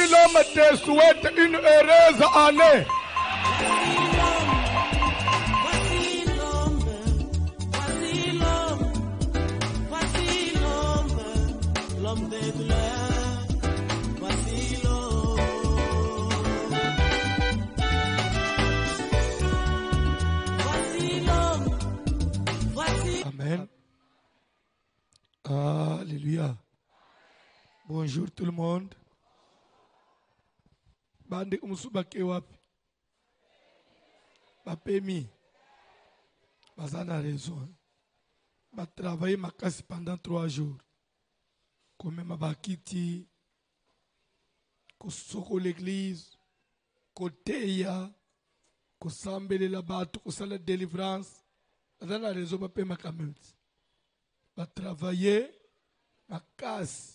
l'homme te souhaite une heureuse année. L'homme des douleurs, voici l'homme. Voici l'homme, voici. Amen. Alléluia. Bonjour tout le monde. Bande umusubake wapi? Bapemi. Bazana raison. Ba travailler makasi pendant 3 jours. Comme ma bakiti, kosoko l'église, koteya, kosambele la bato, kosala délivrance. Bazana raison bapema quand même. Ba travailler makasi.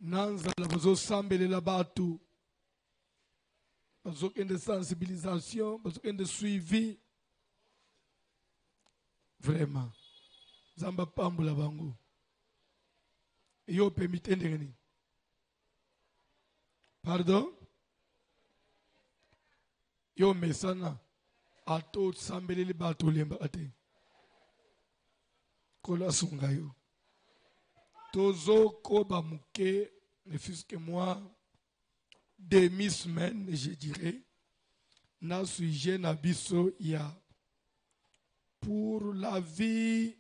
Nanzala bazo sambele la bato. Bazo de sensibilisation, bazo de suivi. Vraiment. Zamba pambula bango. Yo permettez de. Pardon? Yo mesana. Ato sambele li bato lemba ate. Kola sunga yo. Tozo koba muke, ne fût que moi, demi-semaine, je dirais, na sujet na biso ya pour la vie,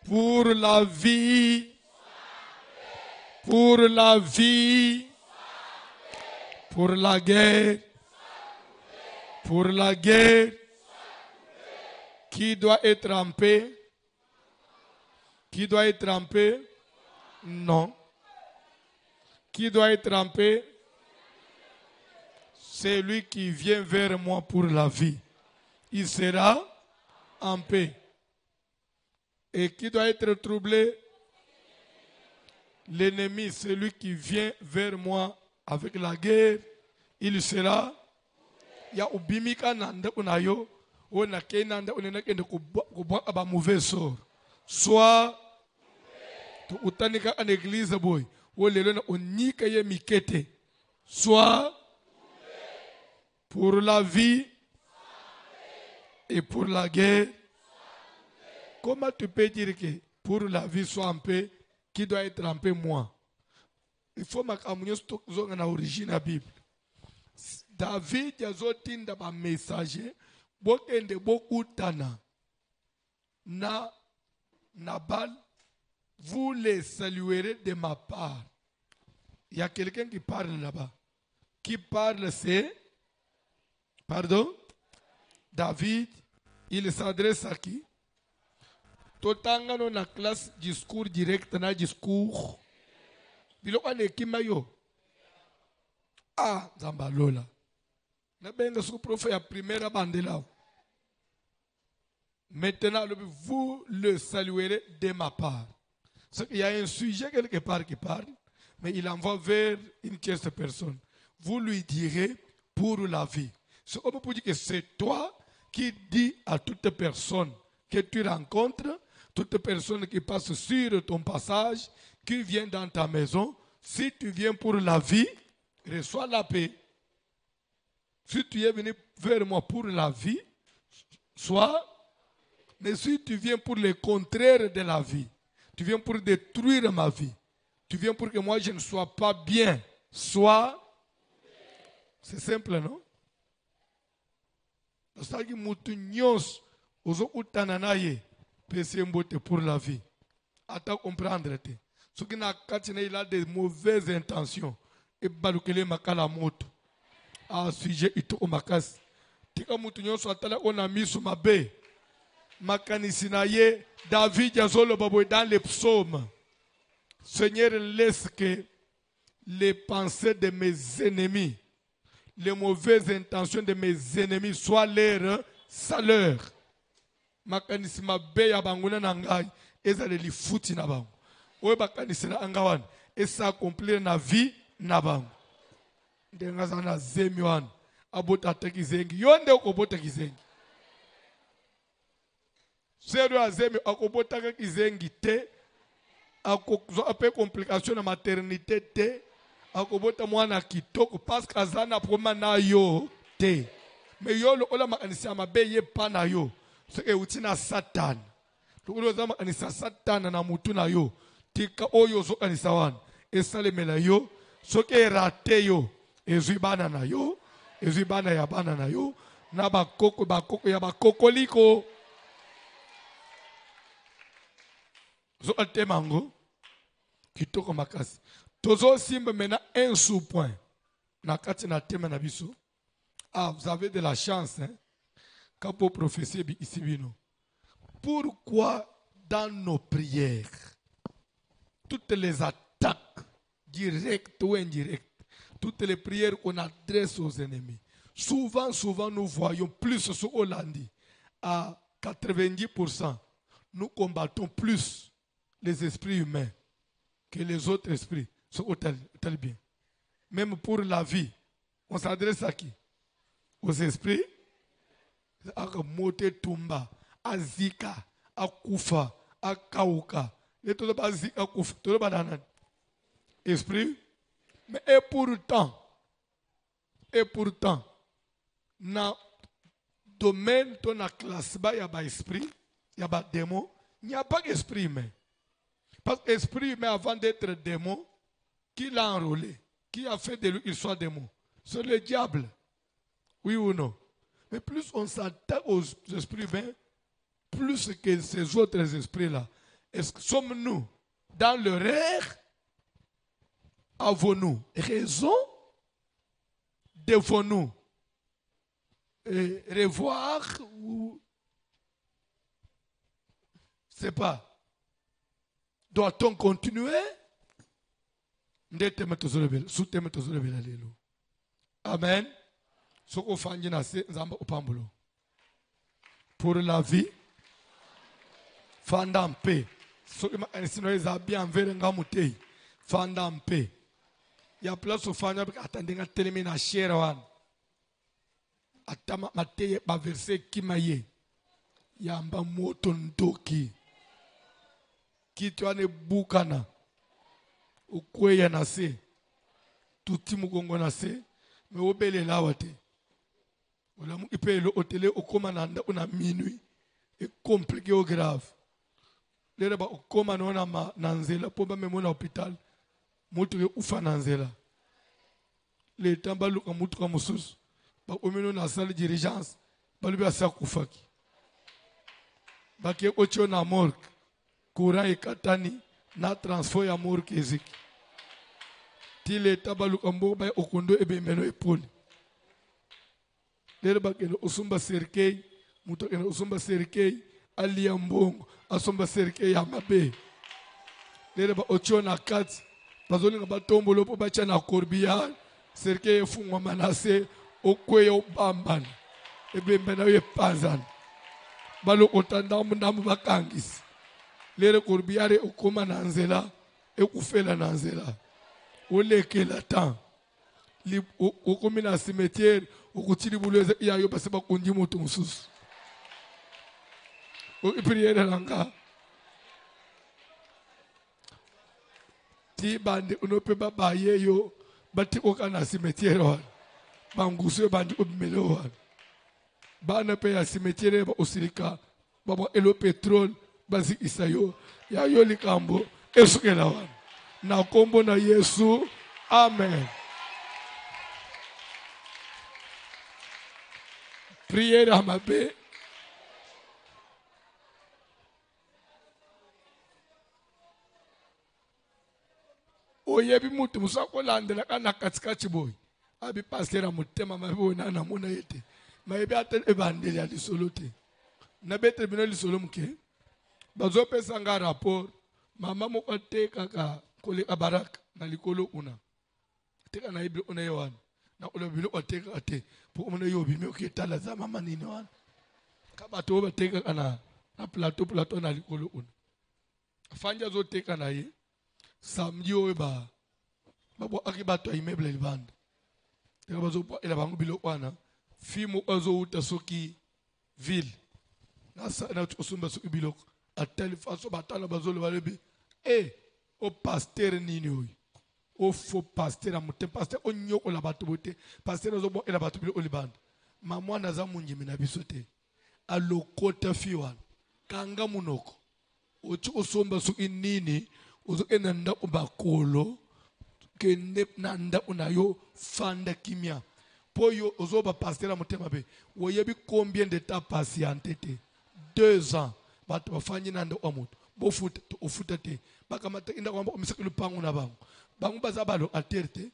pour la vie, pour la vie, pour la guerre, pour la guerre, qui doit être en paix? Qui doit être en paix? Non. Qui doit être en paix? C'est lui qui vient vers moi pour la vie. Il sera en paix. Et qui doit être troublé? L'ennemi, celui qui vient vers moi avec la guerre, il sera. Il y a ubimika nanda unayo, ona kenanda unena kende kubwa aba mauvais sort. Soit tu utanika en église boy, ou lelo na unika ye mikete. Soit pour la vie et pour la guerre. Comment tu peux dire que pour la vie soit en paix, qui doit être en paix moi? Il faut que je sois dans l'origine de la Bible. David a zotinda ba messager, bokende bokutana na Nabal, vous les saluerez de ma part. Il y a quelqu'un qui parle là-bas. Qui parle, c'est, pardon, David. Il s'adresse à qui? Totanga no na classe discours direct na discours. Biloko ane kimayo. Ah, Zambalola. Na benga sous prophète ya première bande là. Maintenant, vous le saluerez de ma part. C'est qu'il y a un sujet quelque part qui parle, mais il envoie vers une tierce personne. Vous lui direz pour la vie. C'est comme pour dire que c'est toi qui dis à toute personne que tu rencontres, toute personne qui passe sur ton passage, qui vient dans ta maison, si tu viens pour la vie, reçois la paix. Si tu es venu vers moi pour la vie, sois. Mais si tu viens pour le contraire de la vie, tu viens pour détruire ma vie, tu viens pour que moi je ne sois pas bien, sois. C'est simple, non? C'est que mutu nyos ozo utananaye pese mbote pour la vie. Attends comprendre te. Ce qui n'a qu'à il a des mauvaises intentions et balukele makala moto. À sujet ito omakas. Tika mutu nyos atala ona misu mabe. Makanisinaye David Yazolo Baboy dans les psaumes. Seigneur, laisse que les pensées de mes ennemis, les mauvaises intentions de mes ennemis soient leur saleur. Makanisima beya banguna nangai ezale li futi na bango. Oye bakanisina angawan esa accomplir na vie na bango. Ndenga zana zemiwan abota tekizengi yonde okobota kizengi. Zero azemi akobota kizengi te. Ape complication na maternité te. akobota mwana kitoko parce que azana problème na yo te. Mais yo lo ola makanisa mabe ye pa na yo. So e utina Satan. To ulo za makanisa Satan na mutu na yo. Tika oyo zo kanisa wan. Esalemela yo. So ke rate yo. Ezibana na yo. Ezibana ya bana na yo. Na bakoko ya bakokoliko. Zo alte mango. Kitoko makasi. Tozo simba mena un sous-point. Na kati na tema na biso. Ah, vous avez de la chance, hein? Quand vous prophétiez ici, bino. Pourquoi dans nos prières, toutes les attaques, directes ou indirectes, toutes les prières qu'on adresse aux ennemis, souvent, nous voyons plus ce Hollandi. À 90%, nous combattons plus les esprits humains que les autres esprits. C'est bien. Même pour la vie, on s'adresse à qui? Aux esprits? Amote tumba, azika, akufa, akauka. Les tout le azika, akufa, tout le banane. Esprit? Mais et pourtant, dans le domaine de la classe, il y a des esprits, il y a des démons, il n'y a pas d'esprit humain. Parce que l'esprit humain, avant d'être démon, qui l'a enrôlé? Qui a fait de lui qu'il soit démon? C'est le diable. Oui ou non? Mais plus on s'attaque aux esprits humains, plus que ces autres esprits-là, est-ce que sommes-nous dans le rêve? Avons-nous raison? Devons-nous revoir ou c'est pas? Doit-on continuer? Amen. Pour la vie, fanda en paix. Fanda en paix. Il y a place au fanda qui attendent à terminer la chair. Attends, ma tête est verset qui m'a y. Yamba moton doki. Qui tu as ne boukana. Ukwe na se. Tuti mugongo na se. Mais au bel là wate. Ola mu ipe le hôtel au commandant on minuit et compliqué au grave. Le ba au commandant na ma nanzela pour ba memo na hôpital. Mutu ufa nanzela. Le tamba luka mutu ka mususu. Ba omeno na salle d'urgence. Ba lubi asa kufaki. Ba ke ocho na morgue. Courant et katani na transfert ya morgue eziki. Ti le tamba luka mbo ba okondo ebe meno epoli. Lere bakene usumba serkei, muto kene usumba serkei, alia mbongo, asumba serkei ya mabe. Lere ba ocho na kati, bazoli nga batombo lopo bacha na korbia, serkei fungwa manase, okwe yo bamban, ebe mbena ye panzan. Balo otanda mundamu bakangisi. Lere korbiare okoma na nzela, ekufela na nzela. Oleke la temps. Okomi na cimetière, okutili buleze ya yo base bakundi moto mususu. O prière langa. Ti bande unope baba ye yo bati oka na cimetière wan. Bangusu bandi obimelo wan. Bana pe ya cimetière ba osirika baba elo pétrole bazi isayo ya yo likambo esukela wan. Na kombo na Yesu. Amen. Prière à ma paix. Oyebi mutu musako landela kana katikati boy. Abi pasteur mutema mabona na mona yete. Mayebi ate evangeli ya lisolote. Na betre bino lisolo mke. Bazo pesa nga rapport. Mama moko teka ka kole abaraka na likolo una. Teka na ibi una yewan. Na olobilo oteka ate. Pour on ait oublié que tu as la zama maninoan. Kabato ba teka kana na plateau na likolo una. Fanja zo teka na ye. Samedi o ba babo akibato immeuble libanda. Teka bazo ela bangu bilo kwana. Fimo azo uta soki ville. Na osumba soki bilo. A telle façon batala bazo le balebi. O pasteur nini oyi. au faux pasteur amote pasteur onyoko la bato bote pasteur ozobo ela bato bile olibanda maman naza munjimi na bisote alokota fiwan kanga munoko ochi osomba su inini ozo enanda ubakolo kende nanda unayo fanda kimia poyo ozoba pasteur amote mabe woyebi combien de temps patienté 2 ans bato bafanyi nanda amoto bofuta ofuta te bakamata inda kwamba omisaka lupango na bango bango bazabalo aterte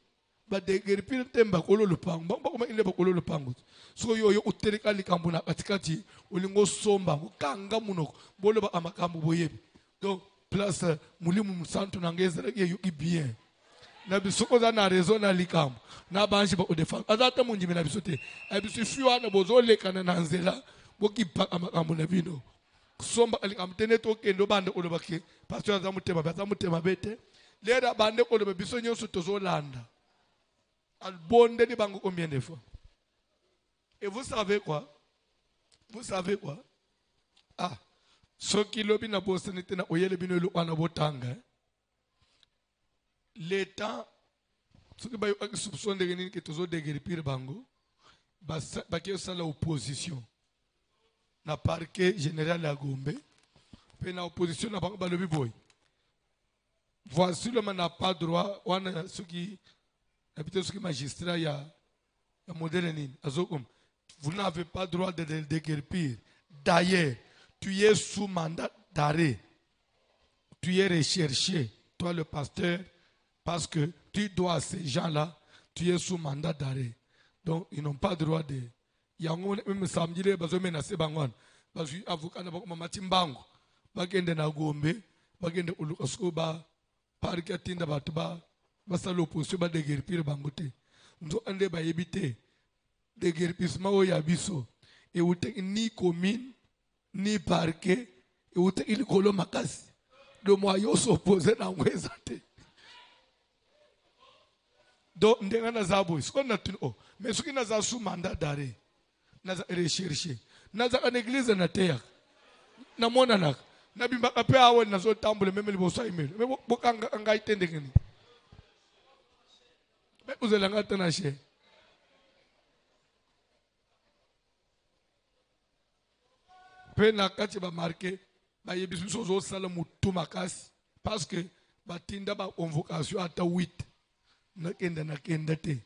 badegeri pile temba kolo lupango bango bakoma inde bakolo lupango so yoyo utereka likambo na katikati olingo somba kanga munoko bolo ba amakambo boyebi donc place mulimu musantu nangeza yo bien na bisoko za na raison na likambo na banji ba odefa azata munjimi na bisote abisu fiwana bozolekana na nzela bokipa amakambo na bino somba alikamtene to kendo bande olobake pasteur azamutema bete lera bande olobe biso nyonso tozolanda albonde ni bango combien de fois et vous savez quoi ah so kilobi na bosenete na oyele bino lo wana botanga l'état ce que bayo soupçon de gagner que tozo degeri pire bango ba ke sala opposition na parquet général à Gombe, puis na opposition na bango balobi boy. Voici le man n'a pas droit, on a ceux qui habite ceux qui magistrat il y a modèle nini. Azokum, vous n'avez pas droit de déguerpir. D'ailleurs, tu es sous mandat d'arrêt. Tu es recherché, toi le pasteur, parce que tu dois à ces gens-là, tu es sous mandat d'arrêt. Donc ils n'ont pas droit de yango même samedi le bazo menacer bangwana bazo avocat na bakoma matimbango bagende na Gombe bagende ulukasko ba parki atinda batu ba basalo opposition ba degerpir bangote ndo ande ba yebite degerpisma o ya biso e ute ni commune ni parquet e ute ili kolo makasi do moyo s'opposer na ngweza te do ndenga na zabo siko na tuni o mais soki na za sous mandat d'arrêt naza recherche naza en église na terre na mona na bimba ape awe nazo tambule meme liboso email me bokanga anga itende ngini me uzelanga tena she pe na kati ba marqué ba yebisu sozo sala mutu makasi parce que batinda ba convocation ata 8 na kenda te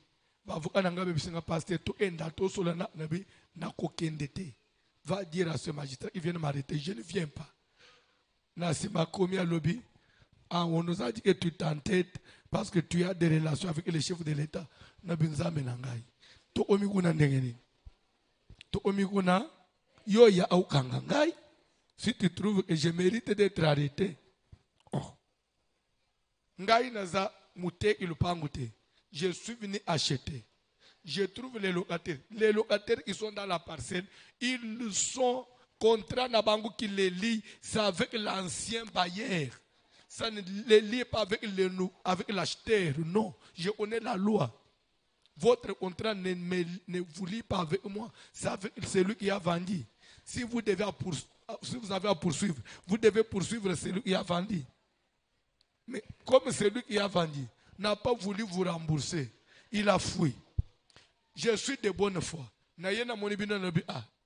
bavoka nanga bebisinga pasteur to enda to sola na bi na kokende te va dire à ce magistrat il vient m'arrêter je ne viens pas na sima komi à lobby on nous a dit que tu t'entêtes parce que tu as des relations avec les chefs de l'État na binzambe nangai to omikuna ndengeni to omikuna yo ya au kangangai si tu trouves que je mérite d'être arrêté oh ngai naza mute ilupangu te. Je suis venu acheter. Je trouve les locataires. Les locataires qui sont dans la parcelle, ils sont contrats Nabango qui les lie. C'est avec l'ancien bailleur. Ça ne les lie pas avec l'acheteur. Non, je connais la loi. Votre contrat ne vous lie pas avec moi. C'est avec celui qui a vendu. Si vous avez à poursuivre, vous devez poursuivre celui qui a vendu. Mais comme celui qui a vendu n'a pas voulu vous rembourser, il a fui. Je suis de bonne foi. Nayena monibino nobi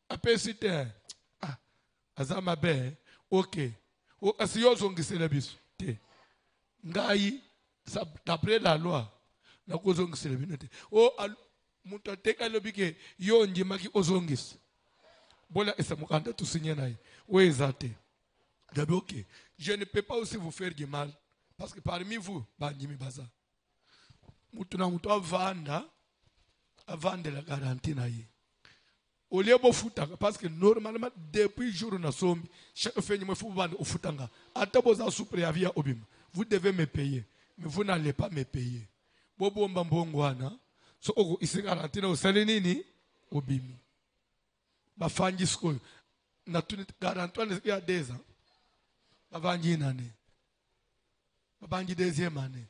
après c'était azama be ok o asiyo zongisela biso te ngai d'après la loi na ko zongisela bino te o muntu ateka lobi ke yo njimaki ozongisa bola esamukanda tusinye naye wezate dabe ok je ne peux pas aussi vous faire du mal parce que parmi vous banjimi baza mutu na mutu avanda la garantie na ye au lieu de futanga parce que normalement depuis jour na sombi chaque fois il faut bande au futanga ataboza sous préavis à obim vous devez me payer mais vous n'allez pas me payer bobo mbongwana so ogo isi garantie na osale nini obimi ba fangi skoyo na tuni garantie na ya 2 ans bavangi nane babangi deuxième année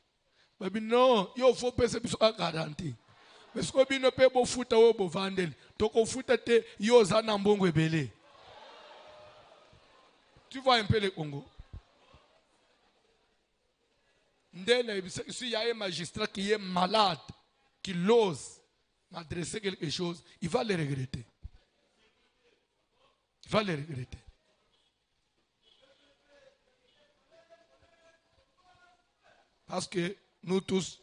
babi non yo faut payer biso a garantie mais ce que bino pe bo futa wo bo vandeli toko futa te yo za na mbongo ebele. Tu vois un peu le Congo S'il y a un magistrat qui est malade, qui ose m'adresser quelque chose, il va le regretter. Il va le regretter. Parce que nous tous,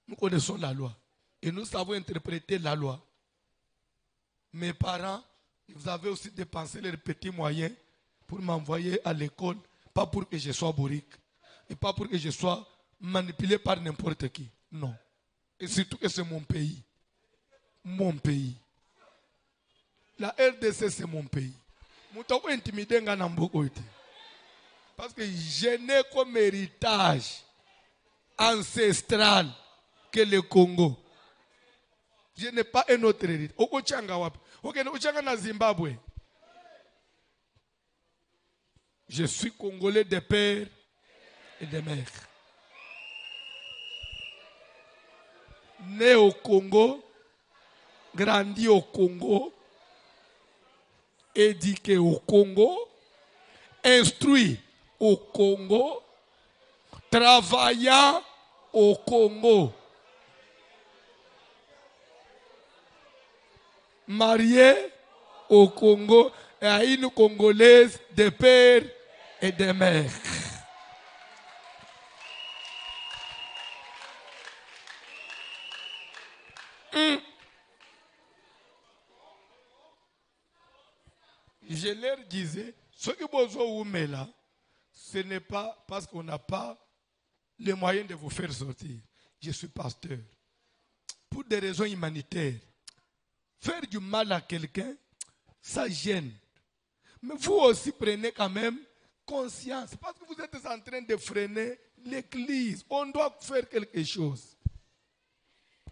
nous connaissons la loi. Et nous savons interpréter la loi. Mes parents, ils avaient aussi dépensé leurs petits moyens pour m'envoyer à l'école, pas pour que je sois bourrique. Et pas pour que je sois manipulé par n'importe qui. Non. Et surtout que c'est mon pays. Mon pays. La RDC, c'est mon pays. Parce que je n'ai comme héritage ancestral que le Congo. Je n'ai pas un autre héritage. Zimbabwe. Je suis congolais de père et de mère. Né au Congo, grandi au Congo, éduqué au Congo, instruit au Congo, travaillant au Congo, marié au Congo et à une Congolaise de père et de mère. Je leur disais, ce que vous mettez là, ce n'est pas parce qu'on n'a pas les moyens de vous faire sortir. Je suis pasteur. Pour des raisons humanitaires, faire du mal à quelqu'un, ça gêne. Mais vous aussi prenez quand même conscience. Parce que vous êtes en train de freiner l'église. On doit faire quelque chose.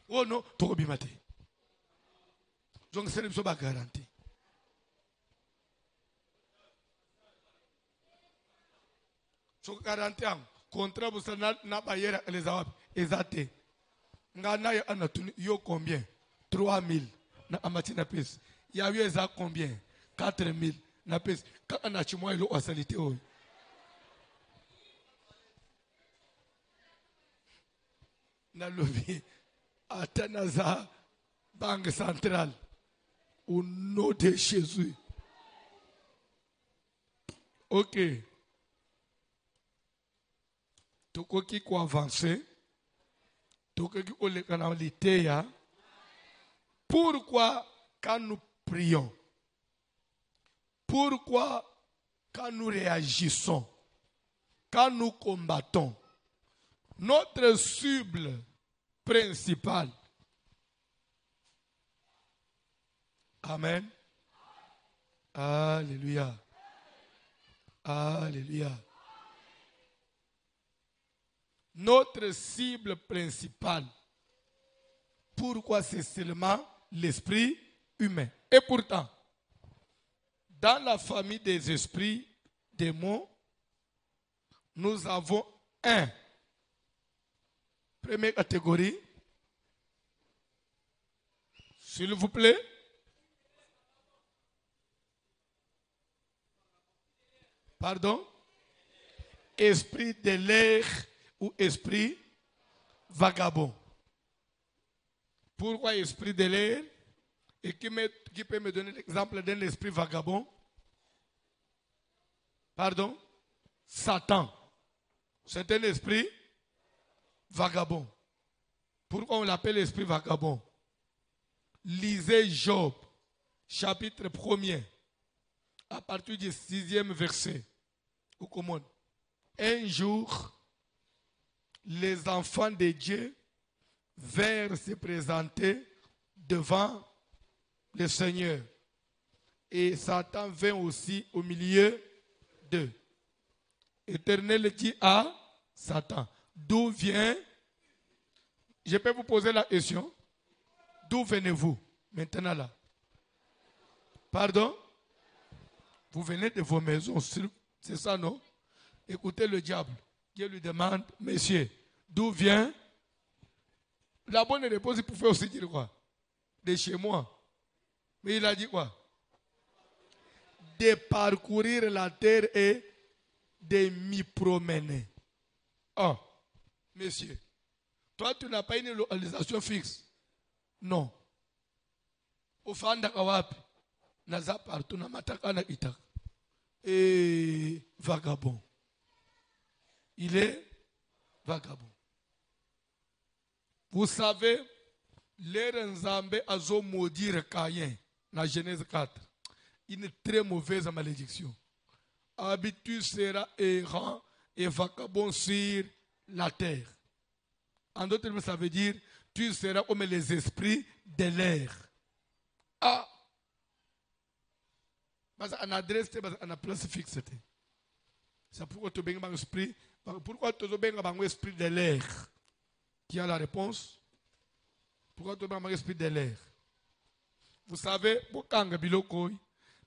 Oh non, trop bien maté. Donc c'est pas garanti. So 40 ans, contrat pour ça n'a pas hier les arabes. Exacté. Ngana ya anatuni yo combien? 3000 na amatina pes. Ya yo eza combien? 4000 na pes. Quand on a chimoa ilo asalite oy. Na lobi atanaza banque centrale au nom de Jésus. OK. Tokoki ko avancer. Tokoki olekanalité ya. Pourquoi quand nous prions? Pourquoi quand nous réagissons? Quand nous combattons? Notre cible principale. Amen. Alléluia. Alléluia. Notre cible principale. Pourquoi c'est seulement l'esprit humain? Et pourtant, dans la famille des esprits démons, nous avons un. Première catégorie. S'il vous plaît. Pardon? Esprit de l'air ou esprit vagabond. Pourquoi esprit de l'air? Et qui peut me donner l'exemple d'un esprit vagabond? Pardon? Satan. C'est un esprit vagabond. Pourquoi on l'appelle esprit vagabond? Lisez Job, chapitre 1er, à partir du 6e verset. Au commande. Un jour, les enfants de Dieu vinrent se présenter devant le Seigneur. Et Satan vint aussi au milieu d'eux. L'Éternel dit à Satan, d'où vient? Je peux vous poser la question. D'où venez-vous maintenant là? Pardon? Vous venez de vos maisons, c'est ça, non? Écoutez le diable. Dieu lui demande, messieurs, d'où vient? La bonne réponse, il pouvait aussi dire quoi? De chez moi. Mais il a dit quoi? De parcourir la terre et de m'y promener. Oh. Monsieur, toi, tu n'as pas une localisation fixe. Non. Au Fanda Kawapi, Naza partout, Namataka na Itaka. Et vagabond. Il est vagabond. Vous savez, les Nzambe a maudire Caïn, dans Genèse 4. Une très mauvaise malédiction. Habitude sera errant et vagabond sur la terre. En d'autres termes, ça veut dire tu seras comme les esprits de l'air. Ah! Parce qu'en adresse, parce qu'en place fixe. C'est pourquoi tu as un esprit. Pourquoi tu as un esprit de l'air? Qui a la réponse? Pourquoi tu as un esprit de l'air? Vous savez,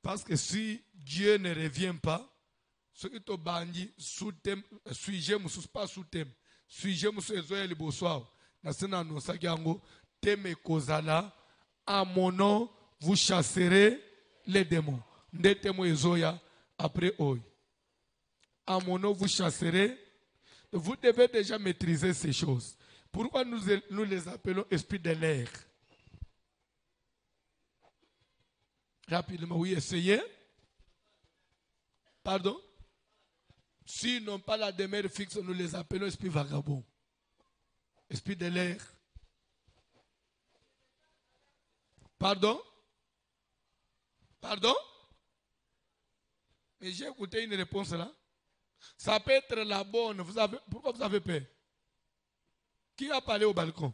parce que si Dieu ne revient pas, ce qui te bandit sous thème, sujet pas sous thème, sujet ezoya libosoa, na sena no sakiango, thème kozala, à mon nom vous chasserez les démons. Nde thème ezoya après oi. À mon nom vous chasserez. Vous devez déjà maîtriser ces choses. Pourquoi nous les appelons esprits de l'air? Rapidement, oui, essayez. Pardon? S'ils n'ont pas la demeure fixe, nous les appelons esprits vagabonds. Esprits de l'air. Pardon? Pardon? Mais j'ai écouté une réponse là. Ça peut être la bonne. Pourquoi vous avez peur? Qui a parlé au balcon?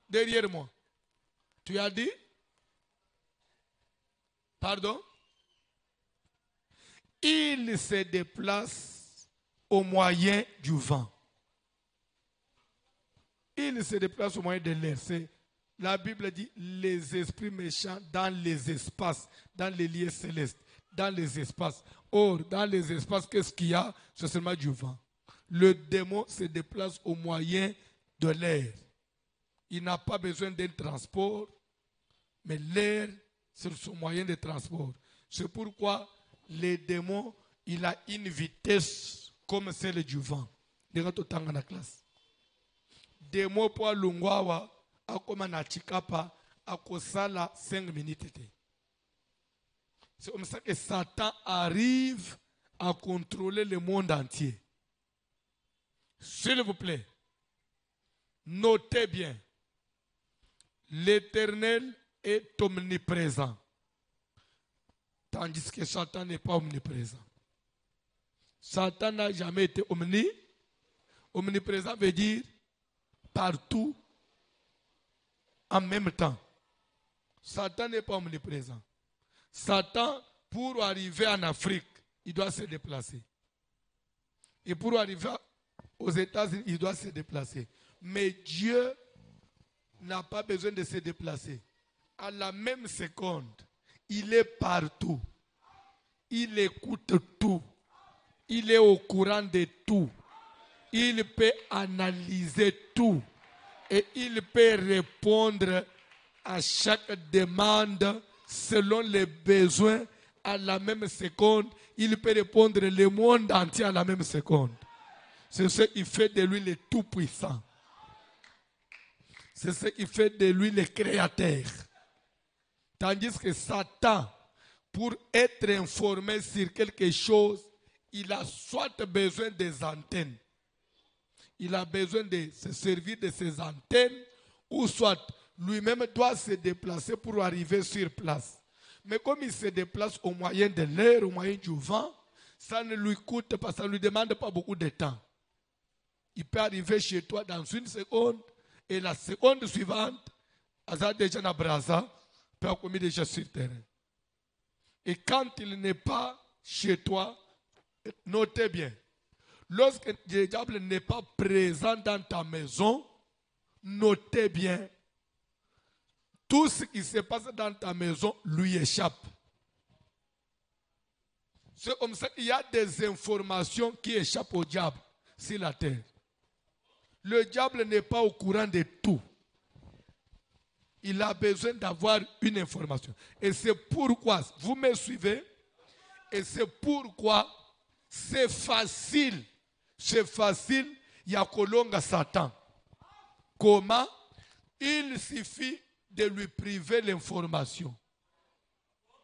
Derrière moi. Tu as dit? Pardon? Il se déplace au moyen du vent. Il se déplace au moyen de l'air. La Bible dit les esprits méchants dans les espaces, dans les lieux célestes, dans les espaces. Or, dans les espaces, qu'est-ce qu'il y a? C'est seulement du vent. Le démon se déplace au moyen de l'air. Il n'a pas besoin d'un transport, mais l'air, c'est son moyen de transport. C'est pourquoi les démons, il a une vitesse comme celle du vent. Regarde tout dans la classe. Démon pour l'ungwawa, a comme na chikapa, a kosala 5 minutes. C'est comme ça que Satan arrive à contrôler le monde entier. S'il vous plaît, notez bien, l'Éternel est omniprésent, tandis que Satan n'est pas omniprésent. Satan n'a jamais été omniprésent veut dire partout en même temps. Satan n'est pas omniprésent. Satan, pour arriver en Afrique, il doit se déplacer. Et pour arriver aux États-Unis, il doit se déplacer. Mais Dieu n'a pas besoin de se déplacer. À la même seconde, il est partout. Il écoute tout. Il est au courant de tout. Il peut analyser tout. Et il peut répondre à chaque demande selon les besoins à la même seconde. Il peut répondre le monde entier à la même seconde. C'est ce qui fait de lui le tout-puissant. C'est ce qui fait de lui le créateur. Tandis que Satan, pour être informé sur quelque chose, il a soit besoin des antennes. Il a besoin de se servir de ses antennes, ou soit lui-même doit se déplacer pour arriver sur place. Mais comme il se déplace au moyen de l'air, au moyen du vent, ça ne lui coûte pas, ça ne lui demande pas beaucoup de temps. Il peut arriver chez toi dans une seconde, et la seconde suivante, Azad déjà na brasa, peut commis déjà sur le terrain. Et quand il n'est pas chez toi, notez bien, lorsque le diable n'est pas présent dans ta maison, notez bien, tout ce qui se passe dans ta maison lui échappe. C'est comme ça qu'il y a des informations qui échappent au diable sur la terre. Le diable n'est pas au courant de tout. Il a besoin d'avoir une information. Et c'est pourquoi, vous me suivez, et c'est pourquoi c'est facile Il y a kolonga Satan. Comment? Il suffit de lui priver l'information.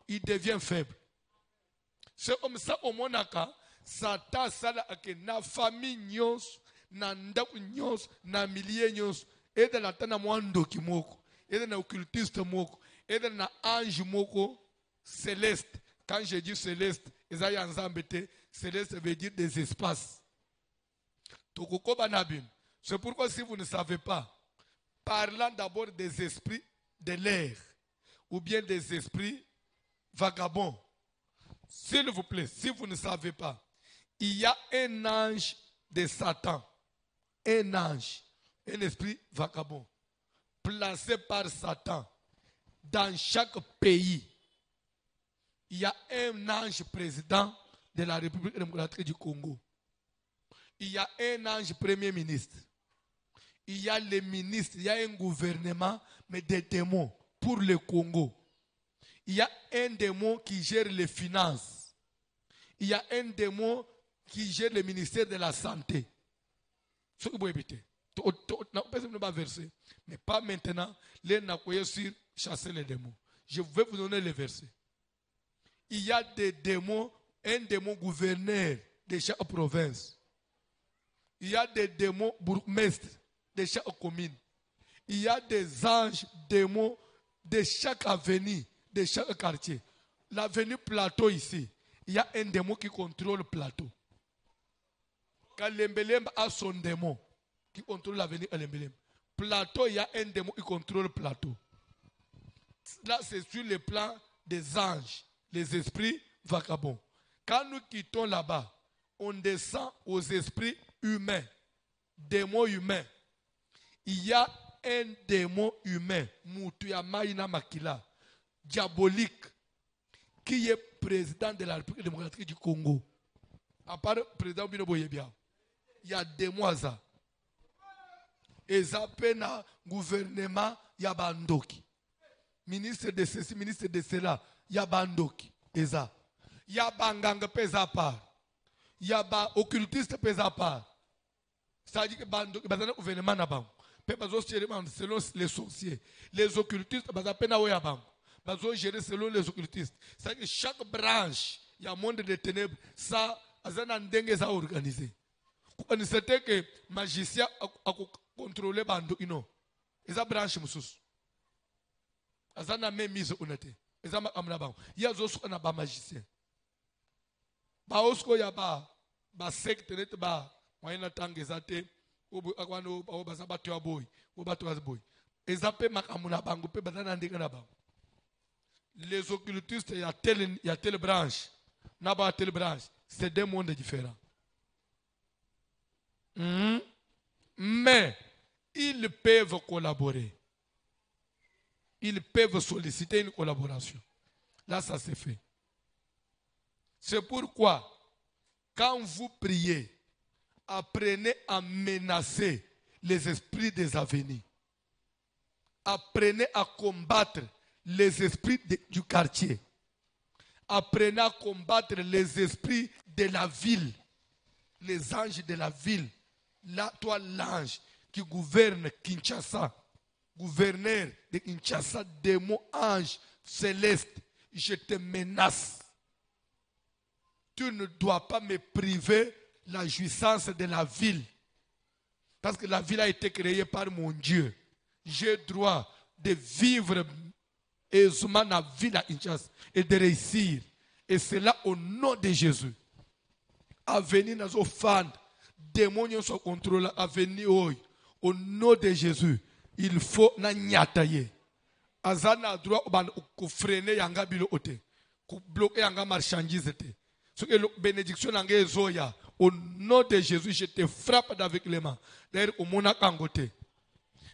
Il devient faible. C'est comme ça au monaka, Satan sala ake na famille nyos, na ndaku nyos, na milieu nyos, et de la tana mwando kimoko, et de na occultiste moko, et de na ange moko céleste. Quand je dis céleste, céleste veut dire des espaces. C'est pourquoi si vous ne savez pas, parlant d'abord des esprits de l'air, ou bien des esprits vagabonds, s'il vous plaît, si vous ne savez pas, il y a un ange de Satan, un ange, un esprit vagabond, placé par Satan dans chaque pays. Il y a un ange président de la République démocratique du Congo. Il y a un ange premier ministre. Il y a les ministres, il y a un gouvernement, mais des démons pour le Congo. Il y a un démon qui gère les finances. Il y a un démon qui gère le ministère de la santé. Ce que vous évitez. Mais pas maintenant. Les nakoye sur chasser les démons. Je vais vous donner les versets. Il y a des démons, un démon gouverneur de chaque province. Il y a des démons bourgmestres de chaque commune. Il y a des anges démons de chaque avenue, de chaque quartier. L'avenue Plateau ici, il y a un démon qui contrôle le plateau. Quand Lembelembe a son démon qui contrôle l'avenue Lembelembe. Plateau, il y a un démon qui contrôle le plateau. Là, c'est sur le plan des anges, les esprits vagabonds. Quand nous quittons là-bas, on descend aux esprits humains, démons humains. Il y a un démon humain, Mutuya Maïna Makila, diabolique, qui est président de la République démocratique du Congo. À part le président Bino Boyebia, il y a des mois. Et ça peine à gouvernement, il y a Bandoki. Ministre de ceci, ministre de cela, il y a Bandoki. Il y a Banganga pesa part. Il y a occultiste pesa part. C'est-à-dire que Bandoki, il y a un gouvernement là-bas. Selon les sorciers. Les occultistes, il y a peine à Oyabang. Ils gérer selon les occultistes. C'est-à-dire que chaque branche, il y a un monde de ténèbres. Ça, c'est organisé. C'était que magicien a contrôlé Bandoki. Non. Il y a une branche. Il y a une mise au net. Il y a un magicien. Il y a une secte. Il y a une secte. Les occultistes, il y a telle branche, telle branche. C'est deux mondes différents. Mais ils peuvent collaborer. Ils peuvent solliciter une collaboration. Là, ça s'est fait. C'est pourquoi, quand vous priez, apprenez à menacer les esprits des avenirs. Apprenez à combattre les esprits du quartier. Apprenez à combattre les esprits de la ville. Les anges de la ville. Là, toi, l'ange qui gouverne Kinshasa, gouverneur de Kinshasa, démon, ange céleste, je te menace. Tu ne dois pas me priver la jouissance de la ville. Parce que la ville a été créée par mon Dieu. J'ai droit de vivre aisément dans la ville à Kinshasa et de réussir. Et c'est là au nom de Jésus. À venir dans nos fans, démons sont contrôlés, à venir au nom de Jésus. Il faut n'anyataye. Azana droit au freiner yanga bilo ote, au bloquer yanga marchandise te. Ce que la bénédiction n'anga zoya. Au nom de Jésus, je te frappe avec les mains. D'ailleurs, au mona kangote.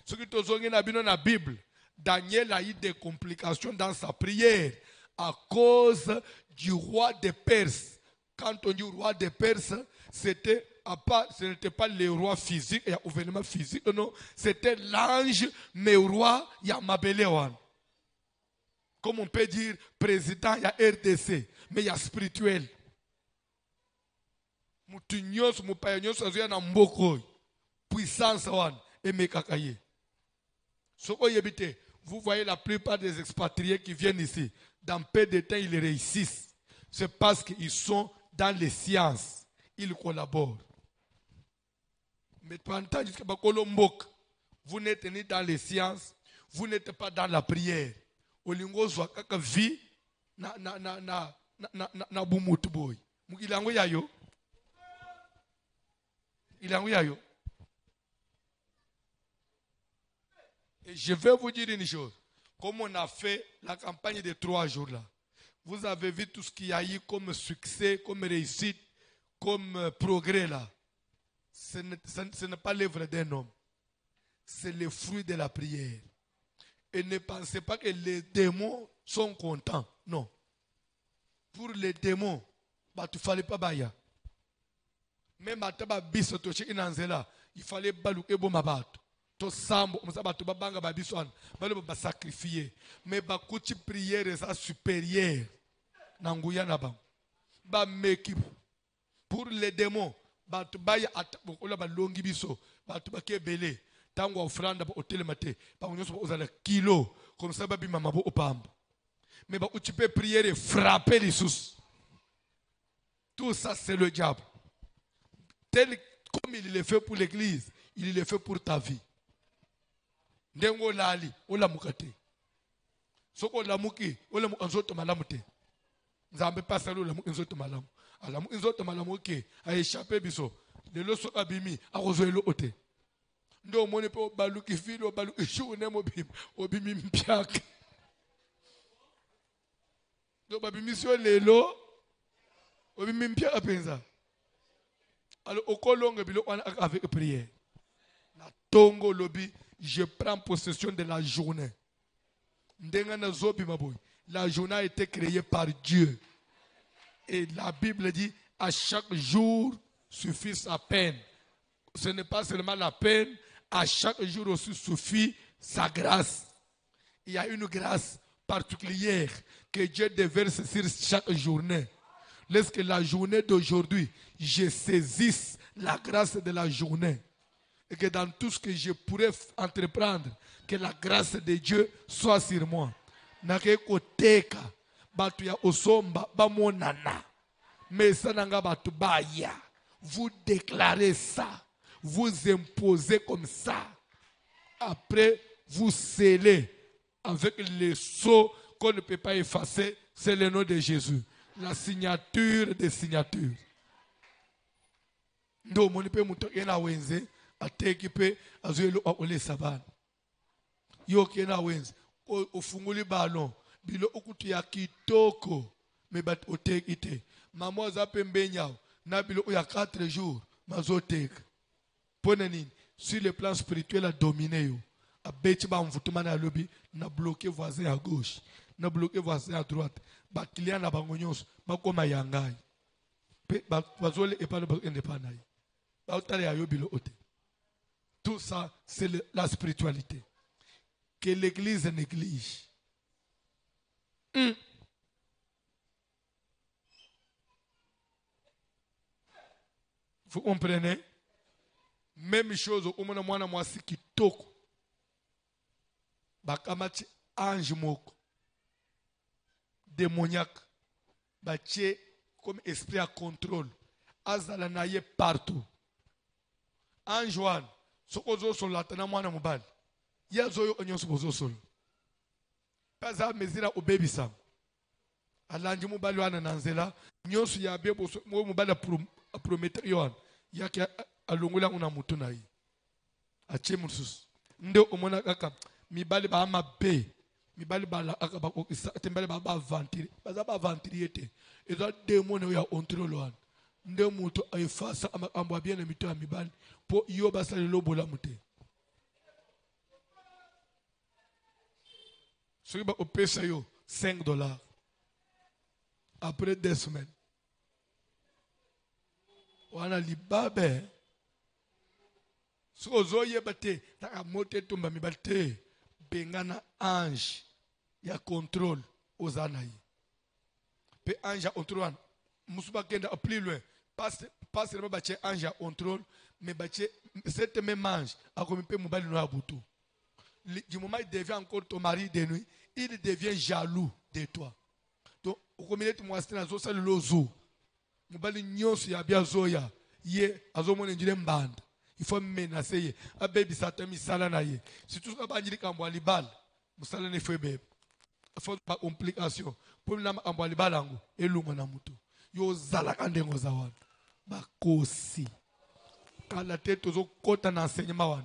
Ce qui te zonge na bino na Bible, Daniel a eu des complications dans sa prière à cause du roi des Perses. Quand on dit roi des Perses, ce n'était pas le roi physique, il y a un gouvernement physique, non, c'était l'ange, mais roi, il y a Mabelewan. Comme on peut dire, président, il y a RDC, mais il y a spirituel. Mutu nyonso mupaya nyonso azoya na mboko puissance wan emekaka ye. Soko yebite, vous voyez la plupart des expatriés qui viennent ici, dans peu de temps ils réussissent. C'est parce qu'ils sont dans les sciences, ils collaborent. Mais pendant que vous n'êtes ni dans les sciences, vous n'êtes pas dans la prière. Olingo zwa kaka vie na bumutu boy. Mugilango yayo. Ilango yayo. Et je vais vous dire une chose. Comme on a fait la campagne de 3 jours là, vous avez vu tout ce qu'il y a eu comme succès, comme réussite, comme progrès là. Ce n'est pas l'œuvre d'un homme. C'est le fruit de la prière. Et ne pensez pas que les démons sont contents. Non. Pour les démons, il ne fallait pas baya. Même il fallait balouer bon mabato. To sambo musabatu babanga babiswan balo ba sacrifier mais ba kuti prière ça supérieure nanguya na ba meki pour les démons batu baya atabokola ba longi biso batu bakebele tango offrande ba hotel maté ba nyonso ozala kilo comme ça ba bima mabo opamba mais ba tu peux prier et frapper les sous. Tout ça c'est le diable. Tel comme il le fait pour l'église, il le fait pour ta vie. Ndengo lali ola mukate soko la muki ola mu anzoto malamu te nzambe pasa lo la mu anzoto malamu ala mu anzoto malamu ke a échappé biso le lo so abimi a rozoelo ote ndo moni pe baluki filo baluki shune mobim obimi mpiaka ndo babimi sio lelo obimi mpiaka penza alors okolonga bilo avec prière na tongo lobi. Je prends possession de la journée. La journée a été créée par Dieu. Et la Bible dit, à chaque jour suffit sa peine. Ce n'est pas seulement la peine, à chaque jour aussi suffit sa grâce. Il y a une grâce particulière que Dieu déverse sur chaque journée. Lorsque la journée d'aujourd'hui, je saisisse la grâce de la journée. Et que dans tout ce que je pourrais entreprendre, que la grâce de Dieu soit sur moi. Nake koteka batu ya osomba bamonana. Mais ça nanga batu baya. Vous déclarez ça. Vous imposez comme ça. Après, vous scellez avec les sceaux qu'on ne peut pas effacer. C'est le nom de Jésus. La signature des signatures. Ndo monipe muto ena wenze. Atekipe azuelo ole sabana yoke na wenzi ofunguli balon bilo okutu ya kitoko me bat otekite mamo za pembenya na bilo ya 4 jours mazoteka pona nini sur le plan spirituel a dominé yo abeti ba mvutuma na lobi na bloquer voisin à gauche na bloquer voisin à droite ba client na bango nyonso bakoma yangai pe bazole epalo ba indépendant ba utale ya yo bilo ote. Tout ça, c'est la spiritualité. Que l'église néglige. Vous comprenez? Même chose au moment où moi si qui toque. Bakamati ange moko. Démoniaque. Baché comme esprit à contrôle. Azala naye partout. Ange one. Sokozo solatana mwana mubali yazoyo onyoso bozo solo paza mezira obebi sam alanji mubali wana nanzela nyoso ya bebo mubali promettre yohan yake alongula una mutu na yi ache musus nde omona kaka mibali ba mabe mibali ba akaba ko tembele ba aventure baza ba aventure te eza demone ya contrôle wana nde mutu ayefasa ambo bien na mito ya mibali po yo basali lobola mute soki ba opesa yo $5 après 2 semaines wana libabe soki ozoyeba te taka moto etumba mibali te bengana ange ya contrôle oza na ye pe ange ya contrôle wana musu bakenda plus loin pas seulement batie ange ya contrôle Mais cette même ange a commis mon bali no abutu. Du moment où il devient encore ton mari de nuit, il devient jaloux de toi. Donc, au comité de moi, c'est un seul lozo. Mon bali nyos ya bien zoya. Ye, azomo n'enjire mbanda. Il faut menacer. A baby satan mi sala na ye. Si tout ce qu'on va dire qu'en boit les balles, vous salez ne fait bébé. Il faut pas complication. Pour nous en boit les balles ango. Et l'homme na muto. Yo zala kande ngozawan. Bakosi. Quand la tête aux côtés d'enseignement,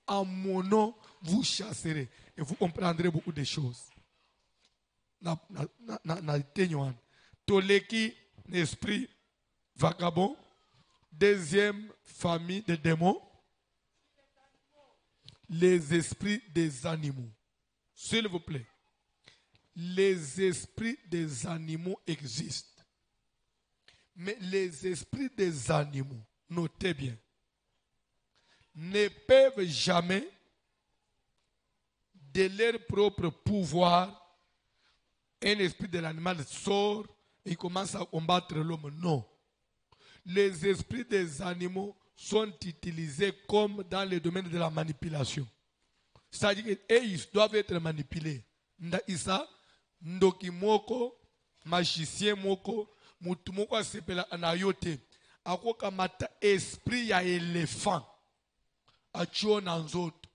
en mon nom, vous chasserez et vous comprendrez beaucoup de choses. Toleki, esprit vagabond. Deuxième famille de démons, les esprits des animaux. S'il vous plaît, les esprits des animaux existent. Mais les esprits des animaux, notez bien, ne peuvent jamais, de leur propre pouvoir, un esprit de l'animal sort et commence à combattre l'homme. Non. Les esprits des animaux sont utilisés comme dans le domaine de la manipulation. C'est-à-dire qu'ils doivent être manipulés. Ndaisa, ndoki moko, magicien moko, mutu moko asepela anayote. Akoka mata esprit ya éléphant. Achio na nzoto.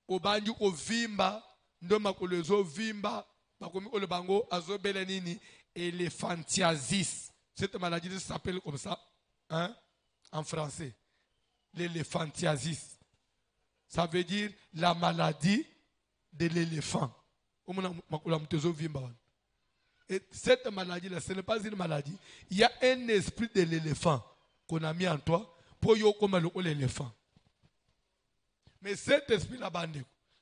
Obanji ko vimba, ndo makolezo vimba, bakomi ko le bango azobela nini éléphantiasis. Cette maladie s'appelle comme ça, hein, en français, l'éléphantiasis. Ça veut dire la maladie de l'éléphant. Et cette maladie-là, ce n'est pas une maladie. Il y a un esprit de l'éléphant qu'on a mis en toi pour y comme l'éléphant. Mais cet esprit-là,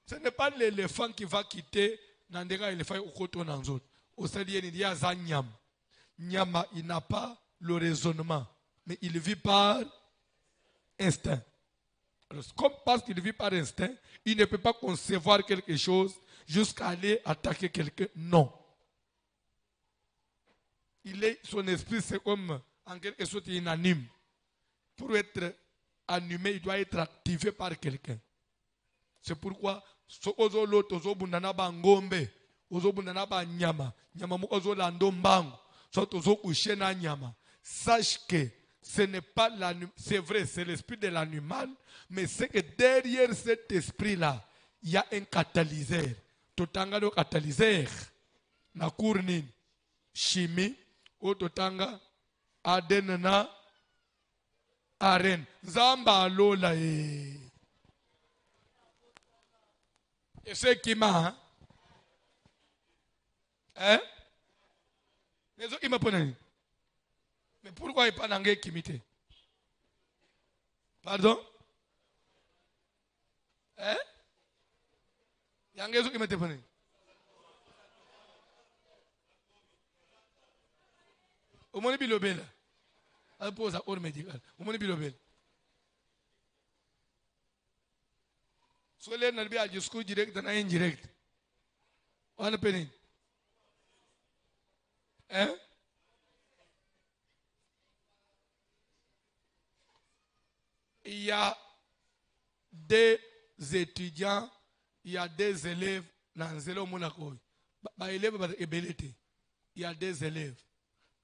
ce n'est pas l'éléphant qui va quitter Nandega éléphant au côté dans autres. Au stade, il y a Zanyam. Nyama, il n'a pas le raisonnement, mais il vit par instinct. Alors, comme parce qu'il vit par instinct, il ne peut pas concevoir quelque chose jusqu'à aller attaquer quelqu'un. Non. Son esprit, c'est comme en quelque sorte inanime. Pour être animé, il doit être activé par quelqu'un. C'est pourquoi, sache que ce n'est pas l'animal, c'est vrai, c'est l'esprit de l'animal, mais c'est que derrière cet esprit-là, il y a un catalyseur. Totanga do catalyseur, na kournin, chimie, ou totanga, aden na arène. Zamba lola e. Et c'est qui m'a, hein? Mais ce qui m'a pris. Mais pourquoi il n'y a pas d'anglais qui m'était? Pardon? Hein? Il y a un gars qui m'était pris. Au moins, il y a un bilobel. Il pose à hors médical. Au moins, il y a un bilobel. Soit les n'a pas jusqu'au direct et indirect. On a peine. Hein? Il y a des étudiants, il y a des élèves dans Zélo Monaco. Il y a des élèves.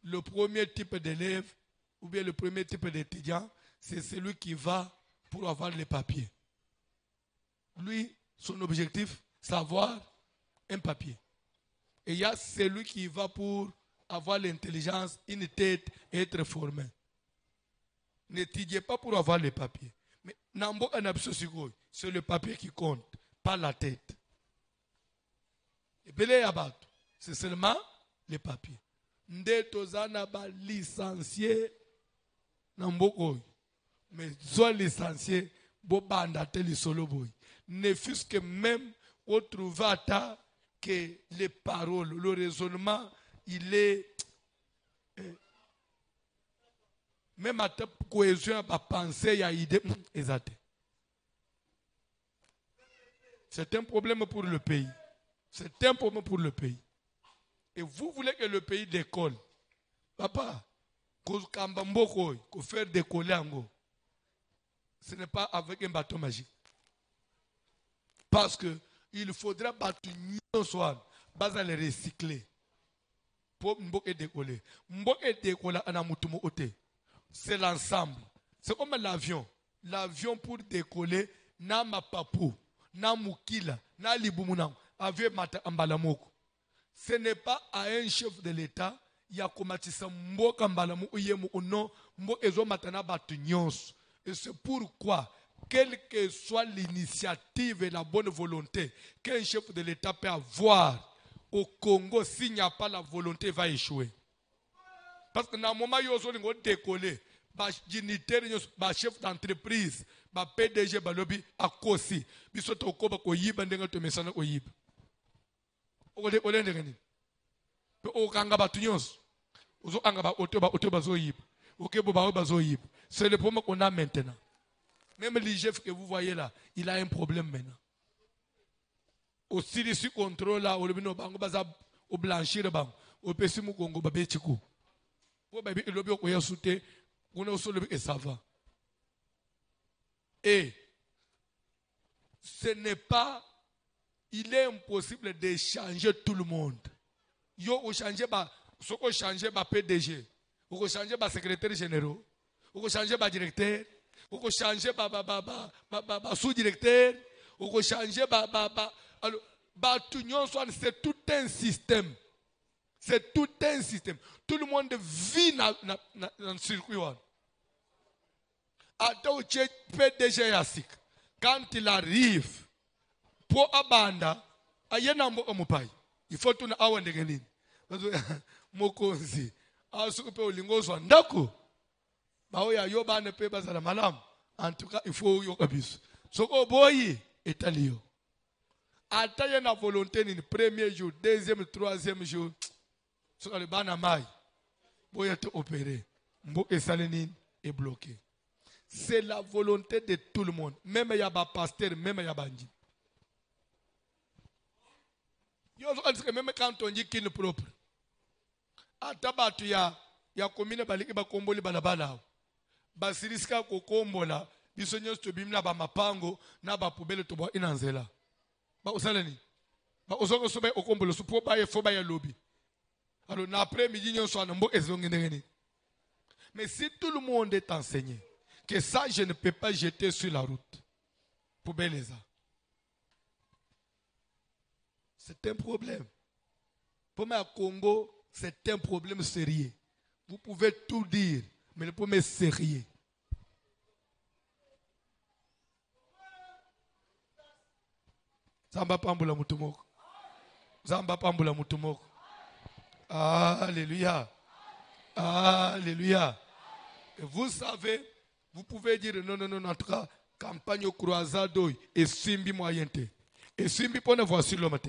Le premier type d'élève, ou bien le premier type d'étudiant, c'est celui qui va pour avoir les papiers. Lui, son objectif, c'est avoir un papier. Et il y a celui qui va pour avoir l'intelligence, une tête et être formé. N'étudiez pas pour avoir les papiers. Mais c'est le papier qui compte, pas la tête. Et c'est seulement les papiers. Ndetozana ba licencié Namboko. Mais soit licencié, Bobanda teli solo boy. Ne fût-ce que même au trouvata que les paroles, le raisonnement, il est même à ta cohésion, à penser, à idée, exact. C'est un problème pour le pays. C'est un problème pour le pays. Et vous voulez que le pays décolle. Papa, qu'on faire décoller en gros. ce n'est pas avec un bâton magique. Parce que il faudra battre soir, basa les recycler pour mboke décoller. Mboke décoller ana mutumo ote. C'est l'ensemble. C'est comme l'avion. L'avion pour décoller na mapapu, na mukila, na libumunam, avec mata ambalamoko. Ce n'est pas à un chef de l'État ya komatisa mboka mbalamu uyemu uno mboka ezo matana batu nyonso. Et c'est pourquoi quelle que soit l'initiative et la bonne volonté qu'un chef de l'État peut avoir au Congo, s'il n'y a pas la volonté, il va échouer. Parce que dans le moment où ils ont décollé, les dignitaires, les chefs d'entreprise, les PDG, les lobby, à Kosi, ils sont au Koba, ils sont au Mesana, ils sont au Yib. C'est le problème qu'on a maintenant. Même le chef que vous voyez là, il a un problème maintenant. Aussi, si contrôle là, au blanchir, au pessimu Congo, babetiku. Au baby, il lobby au yasute, on a aussi le savant. Et ce n'est pas, il est impossible de changer tout le monde. Yo, on change pas, ce qu'on change pas PDG, on change pas secrétaire général, on change pas directeur. On peut changer sous-directeur, on peut changer c'est tout un système. C'est tout un système. Tout le monde vit dans le circuit. Attends, PDG Yassik, quand il arrive, pour Abanda, il faut tourner à Wandeganin. Mokonzi, à ce que peut lingozo ndako. En tout cas, il faut y aller. Ce que boy est allé. Attends, la volonté le premier jour, deuxième, troisième jour. Ce que le banamai, boy est opéré. Mbo esalenine est bloqué. C'est la volonté de tout le monde. Même il y a des pasteurs, même il y a des bandits. Même quand on dit qu'il est propre. Attends, il y a combien de comboli balabala. Basiriska kokombola biso nyonso tobimina ba mapango na ba poubelle to ba inanzela ba osalani ba ozongo so ba okombolo so po ba ye fo ba ya lobby alors na après midi nyonso na mbo ezongene. Mais si tout le monde est enseigné que ça je ne peux pas jeter sur la route poubelle ça, c'est un problème. Pour moi Congo c'est un problème sérieux. Vous pouvez tout dire. Mais le problème est sérieux. Zamba pambula mutumoko. Zamba pambula mutumoko. Alléluia. Alléluia. Et vous savez, vous pouvez dire non, en tout cas, campagne au croisado et simbi moyenté. Et simbi pour ne voir sur l'homme.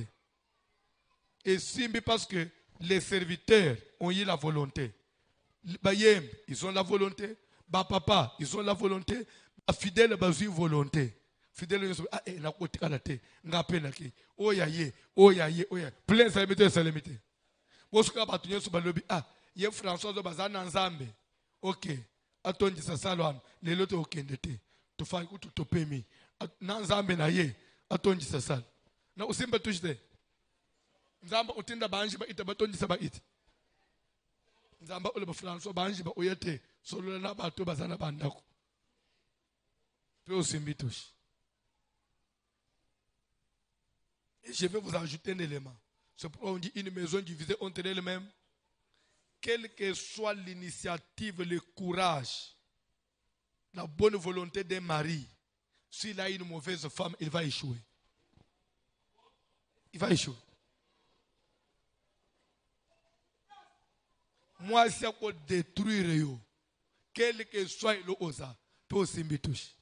Et simbi parce que les serviteurs ont eu la volonté. Bayem, ils ont la volonté. Papa, ils ont la volonté. Fidèle, ils ont la volonté. Fidèle, ils ont la volonté. Plein de salamité. Boska batunye su balobi ye François zo bazana nzambe. OK. Atondi sa salwan le loto okendete. To fa ku to pemi. Na nzambe na ye atondi sa sal. Na usimba tujde. Nzamba utinda banji ba ita batondi sa ba iti. Nzamba ole François banji ba oyete solo na bato bazana bandako. Peu usimbi tushi. Et je vais vous ajouter un élément. C'est pourquoi on dit une maison divisée entre elles-mêmes. Quelle que soit l'initiative, le courage, la bonne volonté d'un mari, s'il a une mauvaise femme, il va échouer. Il va échouer. Moi, si on peut détruire, quel que soit le osa, peut aussi me toucher.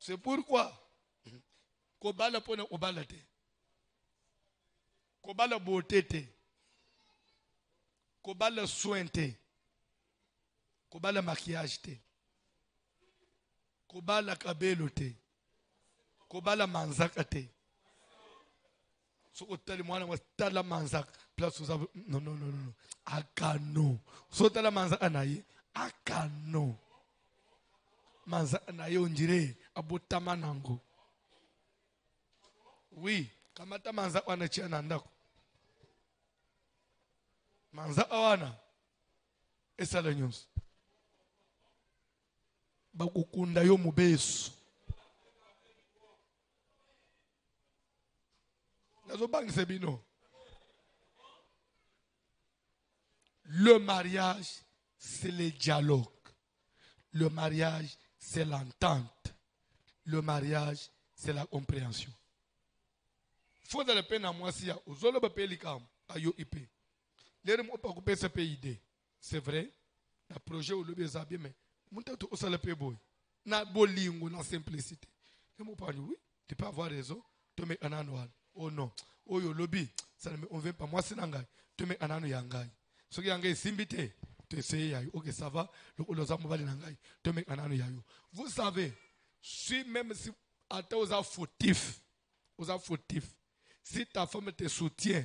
C'est pourquoi kobala pona obala te, kobala beauté te, kobala soin te, kobala maquillage te, kobala kabelo te, kobala manzaka te. So otali mwana wa tala manzaka place aux aveux. Non, non, non, non. Akano. Sauta la manza anaye. Akano. Manza anaye on dirait abotamanango. Oui. Kamata manza wana chiana ndako. Manza awana. Esa la nyonso. Bakukunda yo mubeso. Nazobangise bino. Le mariage, c'est le dialogue. Le mariage, c'est l'entente. Le mariage, c'est la compréhension. Faut dans le peine à moi si aux autres pays comme ayo ip. Les remous pas couper ce pays. C'est vrai. Le projet au lobby est bien mais mon tête au salaire pays boy. Na bolingo na simplicité. Les mots parlent oui. Tu peux avoir raison. Tu mets un annual. Oh non. Oh yo lobby. Ça ne me convient pas. Moi c'est nangai. Tu mets un annual yangai. Ce qui est simbité, tu essayes, ok, ça va, vous savez, si même si aux fautifs, si ta femme te soutient,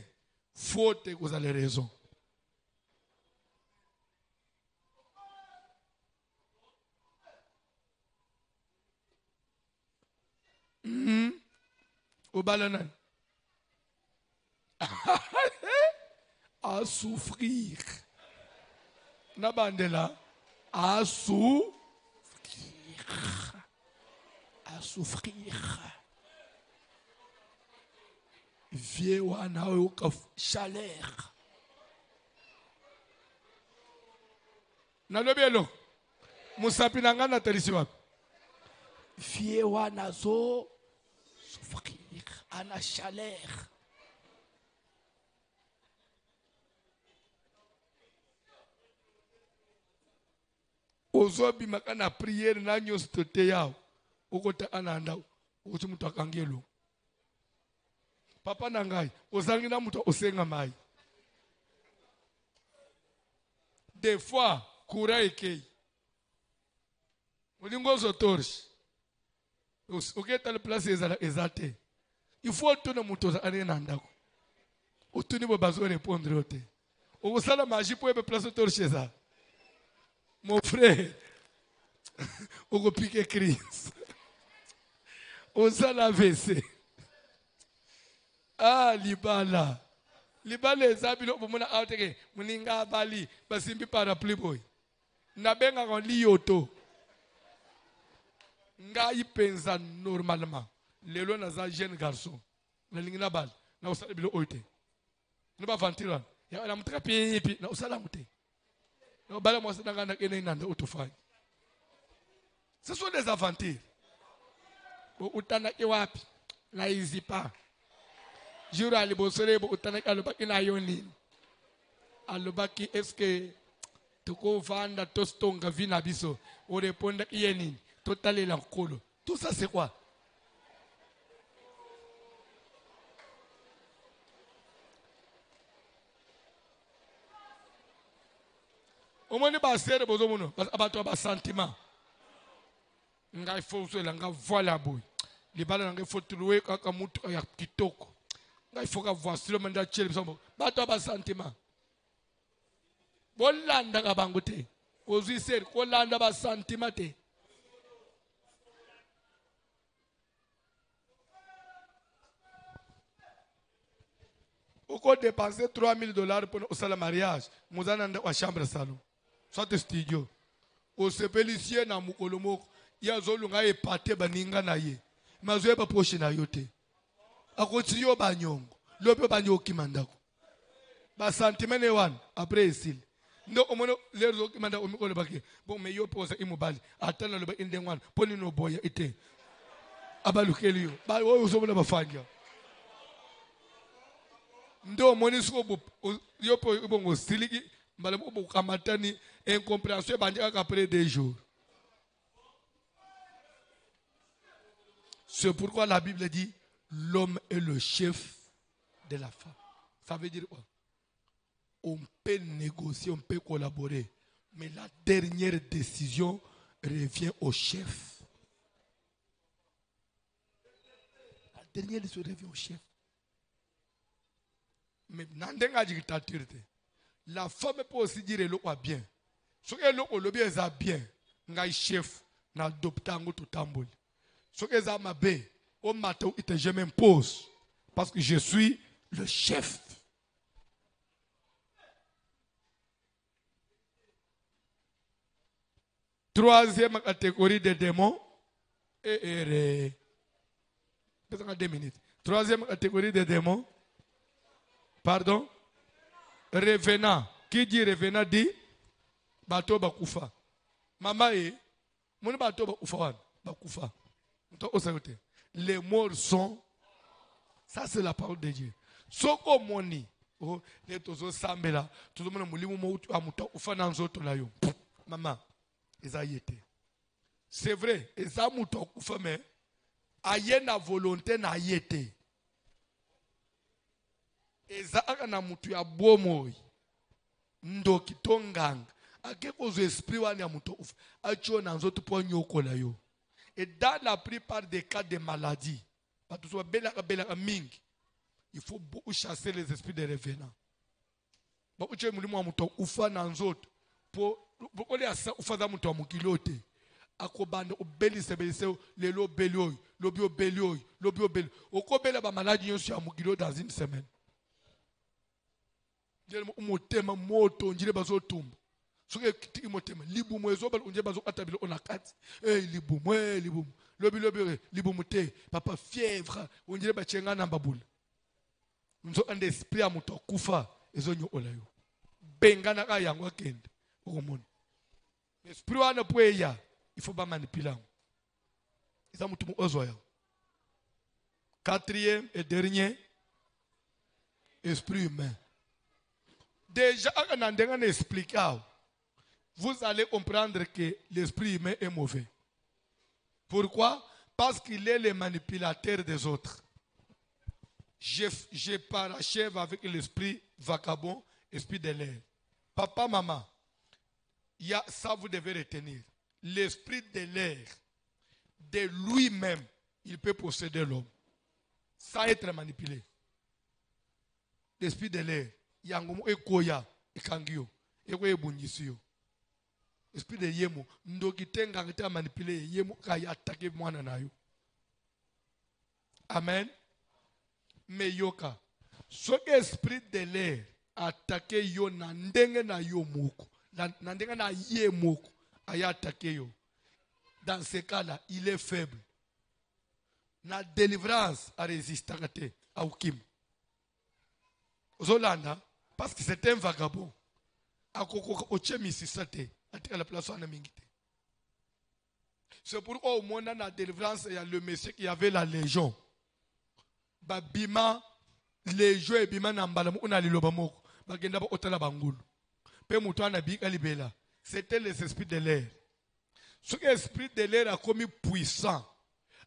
faute, vous avez raison. Au balanan. À souffrir. Nabandela. À souffrir. À souffrir. Vieux wana oka chaleur. Nalobielo. Musapi nanga na terisiwa. Vieux wana zo souffrir. Ana chaleur. Ozobi makana prière na nyos tote yao okota ananda uti mutu akangelo papa nangai ozangi na mutu osenga mai des fois courant ekei olingo zotorche oketa le place ezate il faut tona mutu ane na ndako otuni bo bazo répondre ote okosala magie po ebe place torche za. Mon frère, on repique Christ. On s'en a VC. Ah, Libala. Libala est habillé pour mon auteke. Moninga Bali, basimbi parapluie boy. Nabenga on lioto. Nga y pensa normalement. Lelo naza jeune garçon. Na lingina bal. Na usala bilo oite. Ne ba ventira. Ya na mtrapi pi na usala mute. Ce sont des aventures. Utanaki wapi na izipa. Jura alibosore bo utanaki alobaki na yoni. Alobaki eske toko vanda tostonga vina biso. O répondre yeni totale la nkolo. Tout ça c'est quoi? Au moins, pas serre bozo mono, abato ba sentiment. Ngai faut se langa voilà boy. Les balles ngai faut trouver kaka mutu ya kitoko. Ngai faut ka voir sur le mandat chele sombo. Bato ba sentiment. Bolanda ka bangote. Ozi ser ko landa ba sentiment te. Oko dépenser $3,000 pour au mariage. Muzana wa chambre salon. Soit studio. Au sepelicier na mukolomo ya zolunga epate baninga na ye. Mazoe ba poche na yote. Akotiyo banyongo. Lope banyo kimandako. Ba sentiment wan après isil. Ndo omono les okimanda omikolo baki. Bon me yo posa imobali. Atana lo ba indengwan poni no boya ite. Abalukeliyo. Ba wo uzobona bafanya. Ndo monisko yo po bongo siliki. Incompréhension après 2 jours. C'est pourquoi la Bible dit l'homme est le chef de la femme. Ça veut dire quoi? On peut négocier, on peut collaborer, mais la dernière décision revient au chef. La dernière décision revient au chef. Mais nandenga dictature te. La femme peut aussi dire le quoi bien. Ce que le bien est bien. Ngai chef na adoptango tout tambol. Ce que ça m'a bé. Au matin je m'impose parce que je suis le chef. Troisième catégorie de démons. Et 2 minutes. Troisième catégorie de démons. Pardon? Revenant. Qui dit revenant dit bateau bakufa. Mama e mon bateau bakufa bakufa. Les morts sont. Ça c'est la parole de Dieu. Soko moni. Oh, les tozo sambela. Tout le monde moulimu moutu amuta ufa nanzoto la yo. Maman. C'est vrai, et ça mouton mais aye na volonté na yete. Et ça na mutu ya bomoy. Ndoki tongang. Ake kozo esprit wani ya muto ufa. Acho na nzoto po nyoko la yo. Et dans la plupart des cas de maladie, parce que bela ming, il faut beaucoup chasser les esprits de revenants. Ba uche mulimu wa muto ufa na nzoto po bokole asa ufaza muntu wa mukilote akobanda obelise lelo belioy lobio belioy lobio bel okobela ba maladie yonso ya mukilo dans une semaine ndele motema moto njile bazotumba soke kitiki motema libumu ezobal unje bazokatabilo onakati libumu lobi libumu te papa fièvre unjile bachenga na mbabula nzo ande esprit ya muto kufa ezonyo olayo bengana ka yango akende okomona esprit wana poeya il faut pas manipuler. Ça m'a tout ozoya. Quatrième et dernier esprit humain. Déjà quand on explique, vous allez comprendre que l'esprit humain est mauvais. Pourquoi? Parce qu'il est le manipulateur des autres. Je parachève avec l'esprit vagabond, esprit de l'air. Papa, maman, ça vous devez retenir. L'esprit de l'air, de lui-même, il peut posséder l'homme sans être manipulé. L'esprit de l'air, yangomo ekoya ekangio eko ebunjisio. L'esprit de yemo ndokitenga ngita manipulé yemo kaya attaquer mwana nayo. Amen. Meyoka. Ce esprit de l'air attaquer yo na ndenge na yo moko. Na ndenge na ye moko. Dans ce cas-là, il est faible. La délivrance à résister à Ukim. Zolanda, parce que c'est un vagabond. C'est pourquoi au monde de la délivrance, il y a le monsieur qui avait la légion. Bima, légion et bima nambalam, on a l'ilobamoko. Bagenda ba otala bangulu. Pe mutuana bika libela. C'était les esprits de l'air. Ce esprit de l'air a commis puissant,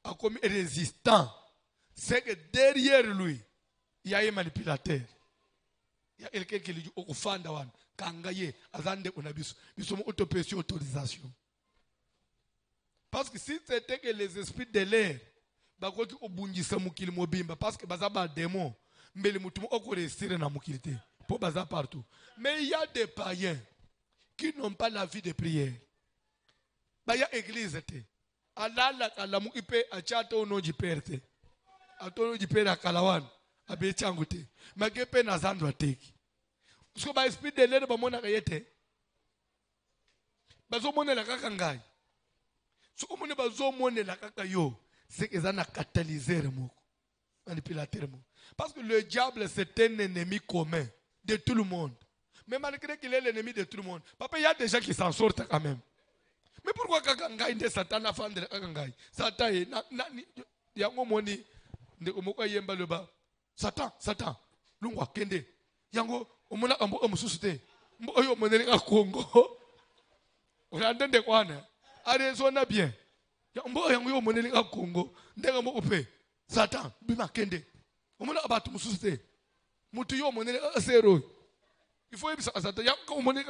a commis résistant. C'est que derrière lui, il y a un manipulateur. Il y a quelqu'un qui lui dit au Fandawan, Kangaye, Azande Unabis, ils sont autorisation. Parce que si c'était que les esprits de l'air, parce que Bazaba démon, mais les moutons ont resté dans la mukilité. Pour Baza partout. Mais il y a des païens qui n'ont pas la vie de prière. Il y a église. Alala kalamu ipe achato no jiperte. Atono jipera kalawan. Abe changote. Magepe na zandwa teki. Usko ba esprit de l'air ba mona kayete. Bazo mona la kaka ngai. Suko mona bazo mona la kaka yo. C'est que ça n'a catalysé moko. Manipulateur moko. Parce que le diable c'est un ennemi commun de tout le monde. Mais malgré qu'il est l'ennemi de tout le monde, papa, il y a des gens qui s'en sortent quand même. Mais pourquoi Kakangai de Satan a fait de Kakangai? Satan est yango moni de Omoka Yemba leba. Satan, Lungwa Kende. Yango Omona Ambo Omususite. Mboyo Monelika Congo. On a entendu quoi? Arizona bien. Yambo Yango Monelika Congo. Ndega Ope. Satan, Bima Kende. Omona Abatu Mususite. Mutuyo Monelika Zero. Il faut que Satan, il y a comme on est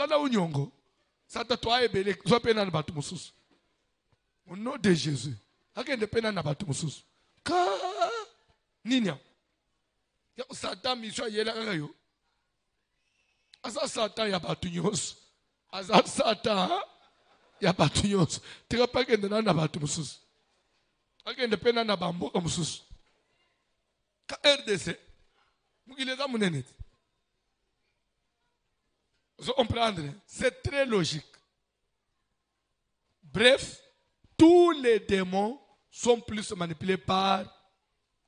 dans Unyongo. Satan, toi, est belé, soit pénal na batu musus. Au nom de Jésus. Aken de pénal na batu musus. Ka Ninia. ya Satan mission yela kaka yo. Asa Satan ya batu nyonso. Asa Satan ya batu nyonso. Tika pa kende na batu mususu. Akende pena na bamboka mususu. Ka RDC. Mukile za munene. Vous comprenez? C'est très logique. Bref, tous les démons sont plus manipulés par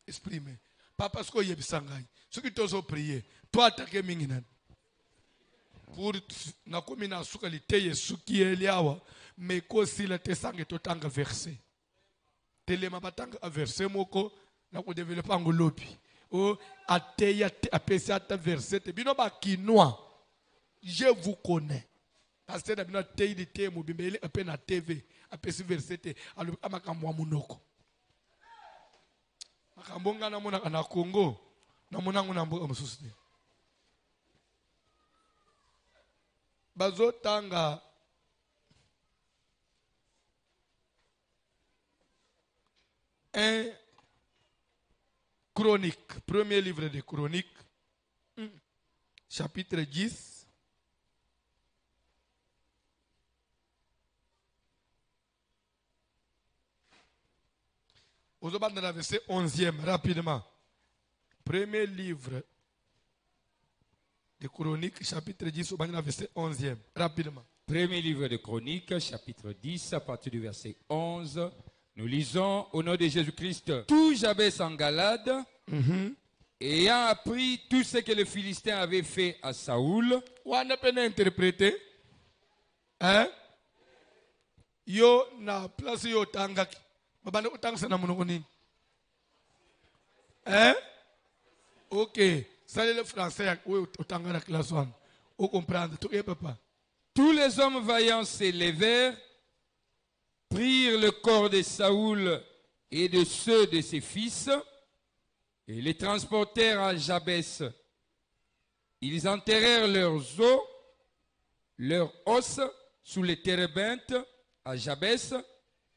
esprit humain. Pas parce qu'il y a bisangai. Ceux qui t'osent prier, toi attaquer minginan. Pour na komina sukalite yesu ki eliawa, mais ko si la tesanga totanga verset. Telema batanga verset moko na ko développer ngolobi. O ateya apesa ta verset bino ba kinwa. Je vous connais. Parce que nous avons des thèmes, nous avons na TV, apesi verset, alors amakambo wa munoko. Makambo ngana mona na Congo, na mona nguna mbo mususu. Bazo tanga un chronique, premier livre de chronique, chapitre 10. Aux dans la verset 11e, rapidement. Premier livre de Chroniques, chapitre 10, au dans la verset 11e, rapidement. Premier livre de Chroniques, chapitre 10, à partir du verset 11. Nous lisons au nom de Jésus-Christ. Tout Jabès en Galade, ayant appris tout ce que le Philistin avait fait à Saoul. On a pu interpréter. Hein? Yo na place yo tangaki. Babane utang sana munokoni. Hein? Ok. Ça le français oui utanga la classe 1. Vous comprenez tout papa. Tous les hommes vaillants s'élevèrent, prirent le corps de Saoul et de ceux de ses fils et les transportèrent à Jabès. Ils enterrèrent leurs os sous les térébintes à Jabès.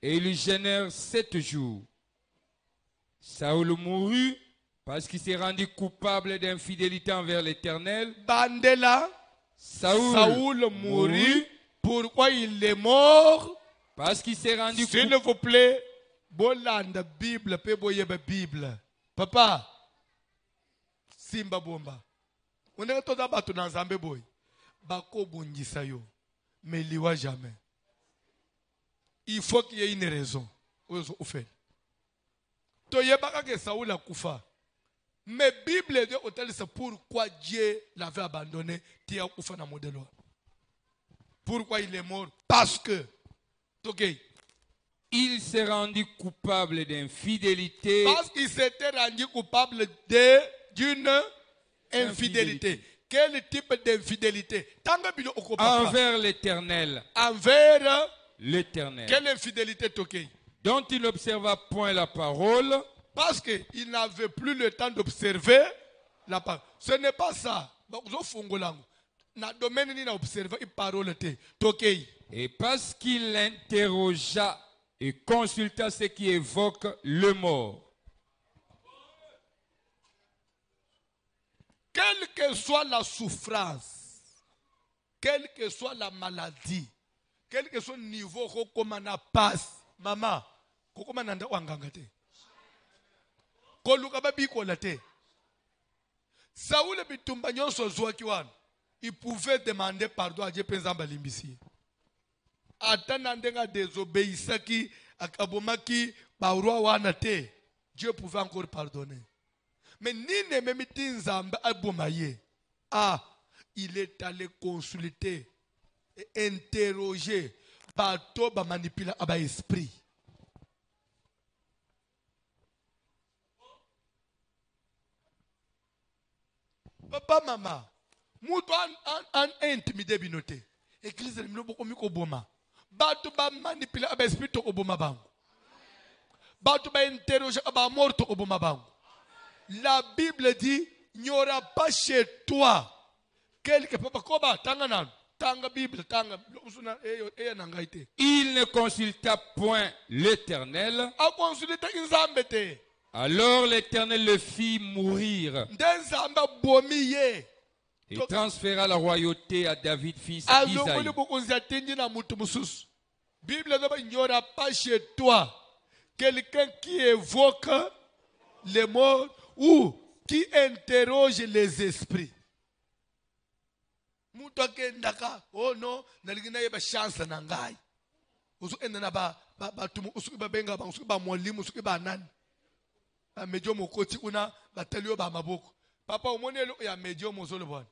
Et ils lui gênèrent 7 jours. Saoul mourut parce qu'il s'est rendu coupable d'infidélité envers l'Éternel. Bandela. Saoul mourut. Pourquoi il est mort? Parce qu'il s'est rendu coupable. S'il vous plaît, bolanda Bible, pe boyeba Bible. Papa, Simba bomba. On est tous abattus dans Zambé boy. Bako bongisa yo. Mais liwa jamais. Il faut qu'il y ait une raison. Que Saoul a koufa. Mais la Bible est c'est pourquoi Dieu l'avait abandonné. Pourquoi il est mort? Parce que il s'est rendu coupable d'infidélité. Parce qu'il s'était rendu coupable d'une infidélité. Quel type d'infidélité? Envers l'Éternel. Envers l'Éternel. Quelle infidélité toquée? Dont il n'observa point la parole. Parce qu'il n'avait plus le temps d'observer la parole. Ce n'est pas ça. Et parce qu'il interrogea et consulta ce qui évoque le mort. Quelle que soit la souffrance, quelle que soit la maladie, quel que soit le niveau comment on passe, maman, comment on a wangangate. Koluka babi kolate. Saoul bitumba nyonso zwakiwan. Il pouvait demander pardon à Dieu penzamba limbisi. Atanandenga désobéissaki akabomaki baurwa wanate. Dieu pouvait encore pardonner. Mais nine memiti nzamba abomaye. Ah, il est allé consulter et interroger bato ba manipuler aba esprit. Papa mama, muto an intimidé binote. Église le milo miko boma. Bato ba manipuler aba esprit to oboma bango. Bato ba interroger aba mort to oboma bango. La Bible dit, il n'y aura pas chez toi quelque papa koba tanga tanga Bible tanga il ne consulta point l'Éternel. A consulté Nzambete. Alors l'Éternel le fit mourir nde nzambe abomi ye et transféra la royauté à David, fils alongoli d'Isaïe. bokonzi atendi na mutu mosusu. Bible ezoba il n'y aura pas chez toi quelqu'un qui évoque les morts ou qui interroge les esprits. Mutu akendaka oh non nalingi nayeba chance na ngai usu enda na batumu usuki babenga ba usuki ba mwalimu usuki ba nani ba medio mokoti una batalio ba maboko papa omonelo ya medio mozolo bwana.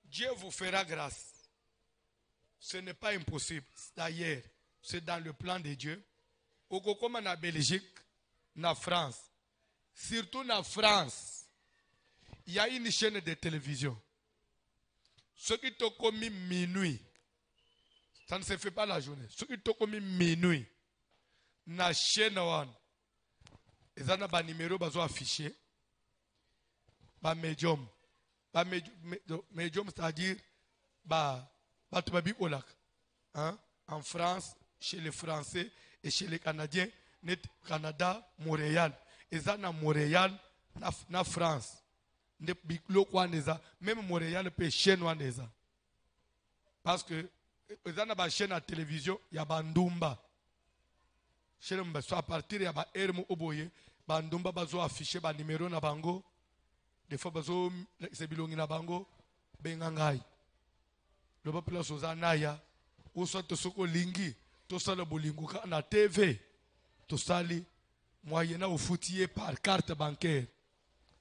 Dieu vous fera grâce. Ce n'est pas impossible. D'ailleurs, c'est dans le plan de Dieu. Au comme en Belgique, en France, surtout en France, il y a une chaîne de télévision. Ce qui t'a commis minuit, ça ne se fait pas la journée. Ce qui t'a commis minuit, na chaîne one, ils ont un numéro bazo affiché, ba médium, médium c'est-à-dire hein? En France, chez les Français et chez les Canadiens, net Canada, Montréal. Ils sont à Montréal, na France. Même Montréal peut chaîne. Parce que ils ont une chaîne à télévision, il y a Bandumba. À partir de Hermo Oboye, Bandumba bazo affiché ba numéro na bango. Des fois bazo se bilongi na bango bengangai. Le peuple a sozanaya ou soit to soko lingi to sala bolingo na TV to sali moyena au foutier par carte bancaire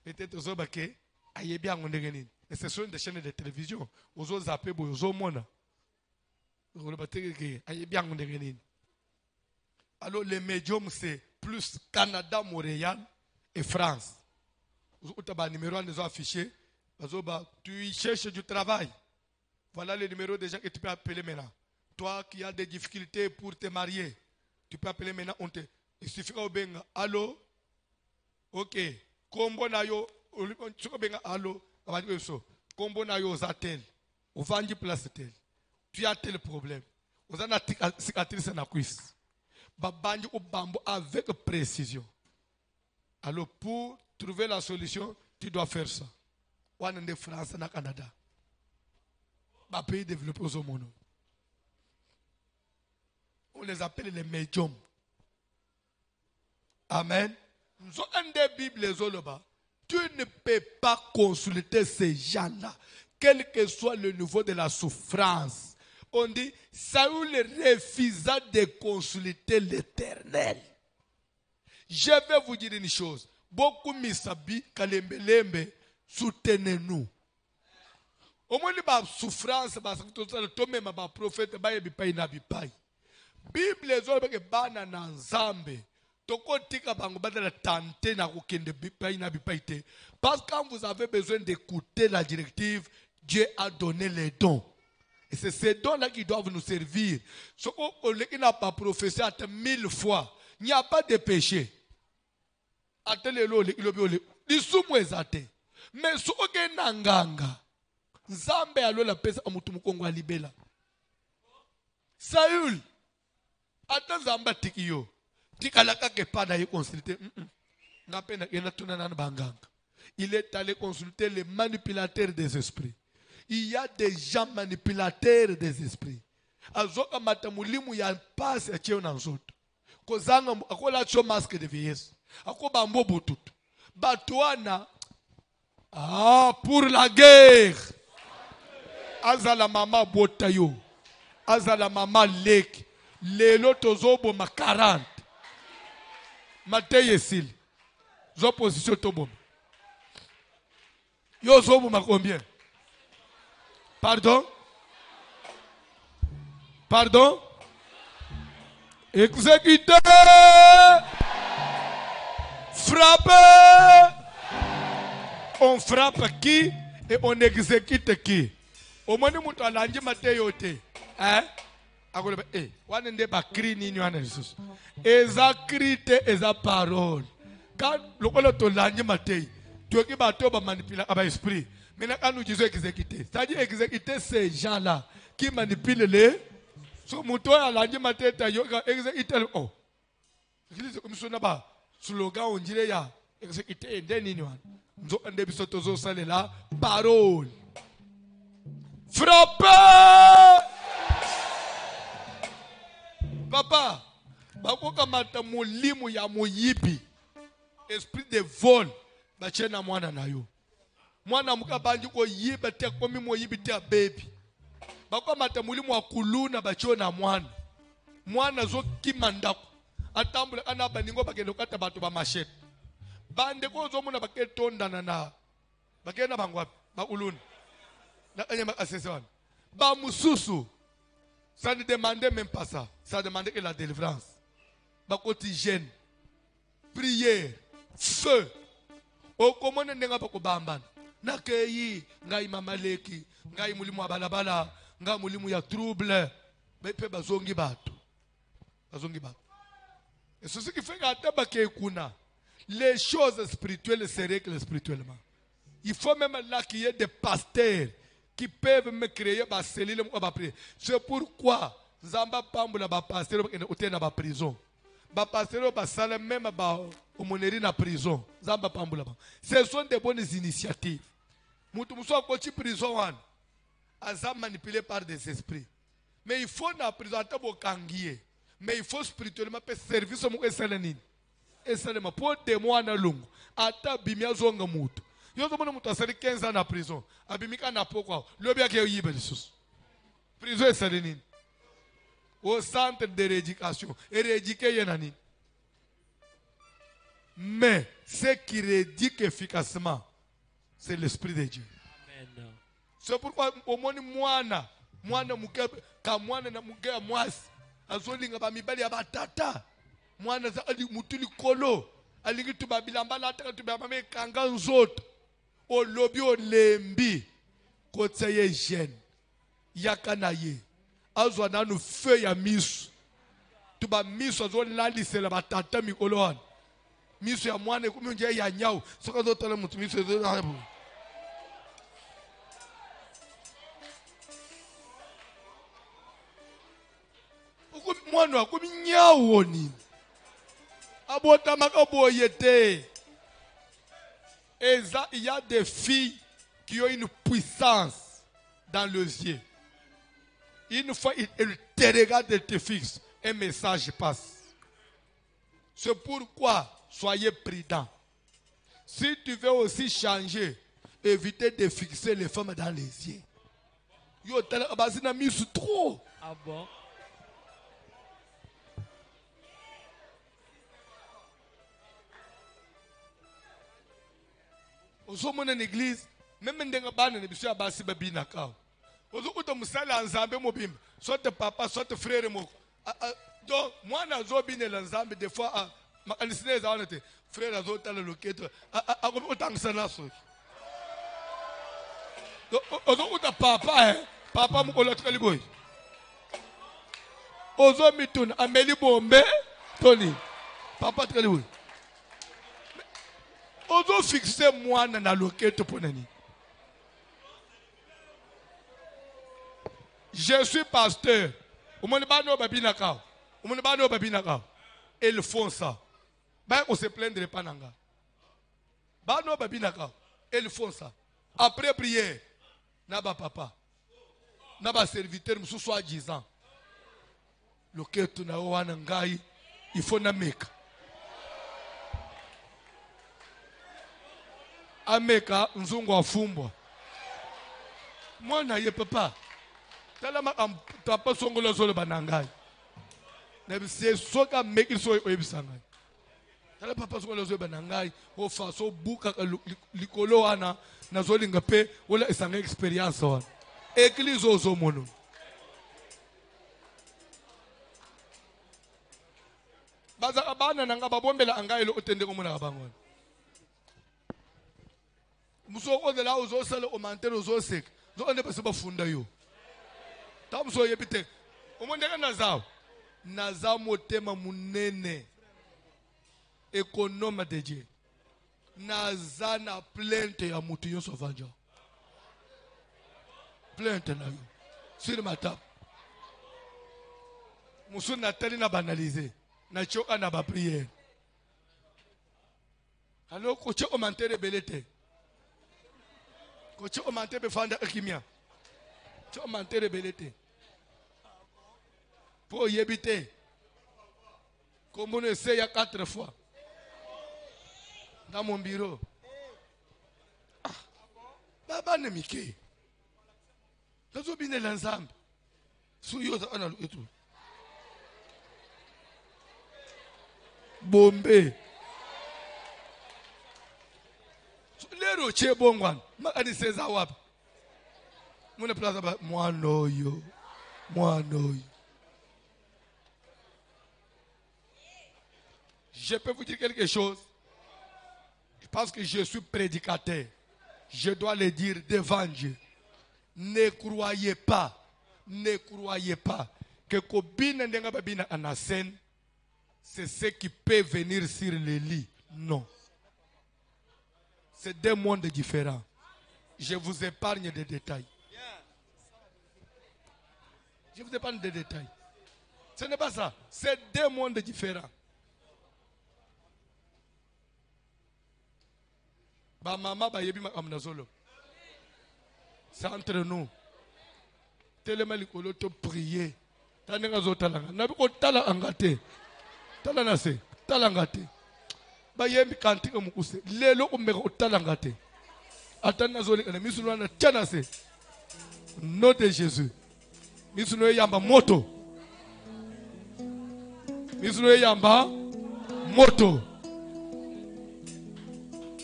peut-être aux obake aye bien ngondengeni et ce sont des chaînes de télévision aux autres zappé bozo mona le bateke aye bien ngondengeni. Alors les médiums c'est plus Canada, Montréal et France. Vous avez numéro on les a affichés tu cherches du travail. Voilà le numéro des gens que tu peux appeler maintenant. Toi qui as des difficultés pour te marier, tu peux appeler maintenant. Il suffit au benga. Allô? Ok. Kombo na yo. Allô? Kombo na yo zatel. Ou vandi place tel. Tu as tel problème. Vous avez une cicatrice na cuisse. Babandi ou bambo avec précision. Alors pour trouver la solution, tu dois faire ça. On est en France, en Canada. Un pays développé au monde. On les appelle les médiums. Amen. Nous avons des Bibles, tu ne peux pas consulter ces gens-là, quel que soit le niveau de la souffrance. On dit, Saül refusa de consulter l'Éternel. Je vais vous dire une chose. Beaucoup misabi, kalembelembe, soutenez-nous. Au moins, les souffrances, les prophètes, les Bible, les autres, bana na nzambe. Toko tika bango badala tante na kukende bipai na bipaite. Parce que quand vous avez besoin d'écouter la directive, Dieu a donné les dons. Et c'est ces dons-là qui doivent nous servir. Ce qu'on n'a pas prophétisé 1000 fois, il n'y a pas de péché. Mais ce qu'on a nganga, nzambe alola pesa amutu mukongo alibela. Saül, ata nzamba tikiyo. Tikalaka ke pada ye consulter. Ngapena yena tuna nan banganga. Il est allé consulter les manipulateurs des esprits. Il y a des gens manipulateurs des esprits. Azoka matamulimu ya passe acheo na nzoto. Kozanga akola cho masque de vieillesse. Akoba mbobo tutu. Batwana pour la guerre. Azala mama botayo. Azala mama lek. Lelo tozobo ma 40. Mateye sil. Zo position tobo. Yo zobo ma combien? Pardon? Pardon? Exécuter! Frapper! On frappe qui et on exécute qui? Au moins, nous avons l'ange Mathéote. Hein? Wane nde ba cri ni wana Jesus. Eza crite eza parole. Quand lokolo to lanje Matthieu, tu ki ba to ba manipuler ba esprit. Maintenant quand nous disons exécuter, c'est-à-dire exécuter ces gens-là qui manipulent les so muto ya lanje Matthieu ta yo exécuter oh. Église comme ça ba slogan on dirait ya exécuté endeni ni wana nzo ande biso tozo salela parole frappez papa bakoka mata molimo ya moyibi esprit de vol bachena mwana na yo mwana muka banji ko yiba te komi moyibi te baby bakoka mata molimo wa kuluna bachona mwana zo kimandako atambula kana baningo bakendo kata bato ba machete bande ko zo mona baketondana na bakena bangwapi ba uluna na kanyama assessment ba mususu ça ne demandait même pas ça ça demandait que la délivrance ba quotidienne prière feu o komone ndenga ba ko bambana nakeyi ngai mamaleki ngai mulimu abalabala ngai mulimu ya trouble bepe bazongi bato et c'est ce qui fait que les choses spirituelles se règlent spirituellement. Il faut même là qu'il y ait des pasteurs qui peuvent me créer des cellules. C'est pourquoi Zamba Pambula ba pasteur qui na ba prison. Ba pasteur ba sala même ba omoneri na prison. Zamba Pambula. Ce sont des bonnes initiatives. Mutu muso ko ci prison wan. Azam manipulé par des esprits. Mais il faut na prison atabo kangier. Mais il faut spirituellement faire service au esalanini. Esalema pour des mois na lungu. Ata bimia zonga mutu. Yo zo mona mutu asali 15 ans na prison. Abimika na pokwa. Lobi yake yibe lisusu. Prison esalanini. Au centre de rééducation. Et rééduquer yenani. Mais ce qui rééduque efficacement, c'est l'esprit de Dieu. Amen. C'est pourquoi au moni mwana muke ka mwana na muke mwasi. Azolinga ba mibali ya batata mwana za ali mutuli kolo alingi tubabilamba la taka tubamba kanga nzoto o lobi o lembi kotseye jeune yakana ye azwa nanu feu ya misu tuba misu azo lalisela batata mikolo wana misu ya mwana kumunje ya nyau soka zo tala mutu misu zo habu mwana wako minyawo nini abota makaboyete eza il y a des filles qui ont une puissance dans les yeux. Une fois elle te regarde, elle te fixe, un message passe. C'est pourquoi soyez prudents. Si tu veux aussi changer, évitez de fixer les femmes dans les yeux. Yo tala bazina misu trop. Ah bon? Ozo mona l'église, même ndenga bana ne biso ya basi babina kao. Ozo kuta musala nzambe mobimba, soit papa, soit frère moko. Donc moi na zo binela nzambe des fois makanisine za onete frère azo tala loketo akomi otangisa naso. Ozo kuta papa mukolo tukali boy. Ozo mituna ameli bombe Tony. Papa tukali boy. Ozo fixer mwana na loketo ponani. Je suis pasteur. Omoni bano babina kao. Omoni bano babina kao. Ils font ça. Ba on se plaindre pas nanga. Bano babina kao. Ils font ça. Après prière, naba papa. Naba serviteur musu soit 10 ans. Loketo na wana ngai il faut na meka. Ameka nzungu afumbwa mwana ye papa talama papa songolo zolo banangai na bise soka make so oyebisanga tala papa songolo zolo banangai o fa so buka likolo wana na zolinga pe wala isanga experience wana église ozo mono baza abana nanga babombela angai lo otende ko mona kabangona musoko de la ozo sala o mantero ozo sek zo ande base bafunda yo tamso yebite omondeka naza motema munene ekonoma de Dieu naza na plainte ya mutu yo sovanja plainte na yo sur ma table musu na tali na banaliser na choka na ba prière Alors, coach augmenté de belleté. Coach augmenté de fanda kimia. Tu augmenté de belleté. Pour y habiter. Comme on essaie il y a 4 fois. Dans mon bureau. Ah. Baba ne mike. Nous sommes bien ensemble. Souyo za ana et tout. Bombé. Lero che bongwan. Makani seza wapi. Mune plaza ba mwanoyo. Mwanoyo. Je peux vous dire quelque chose. Parce que je suis prédicateur. Je dois le dire devant Dieu. Ne croyez pas que Kobina Ndenga Babina Anasen, c'est ce qui peut venir sur le lit. Non. C'est 2 mondes différents. Je vous épargne des détails. Je vous épargne des détails. Ce n'est pas ça. C'est 2 mondes différents. Ba maman ba yebi makamnazolo. C'est entre nous. Tellement likolo to prier. Tanenga zo talanga. Na biko tala angate. Tala nase. Tala angate. Ba yebi kantika mukuse. Lelo umeka tala angate. Atana zo lekana misuno na tana se. Nom de Jésus. Misuno yamba moto. Misuno yamba moto.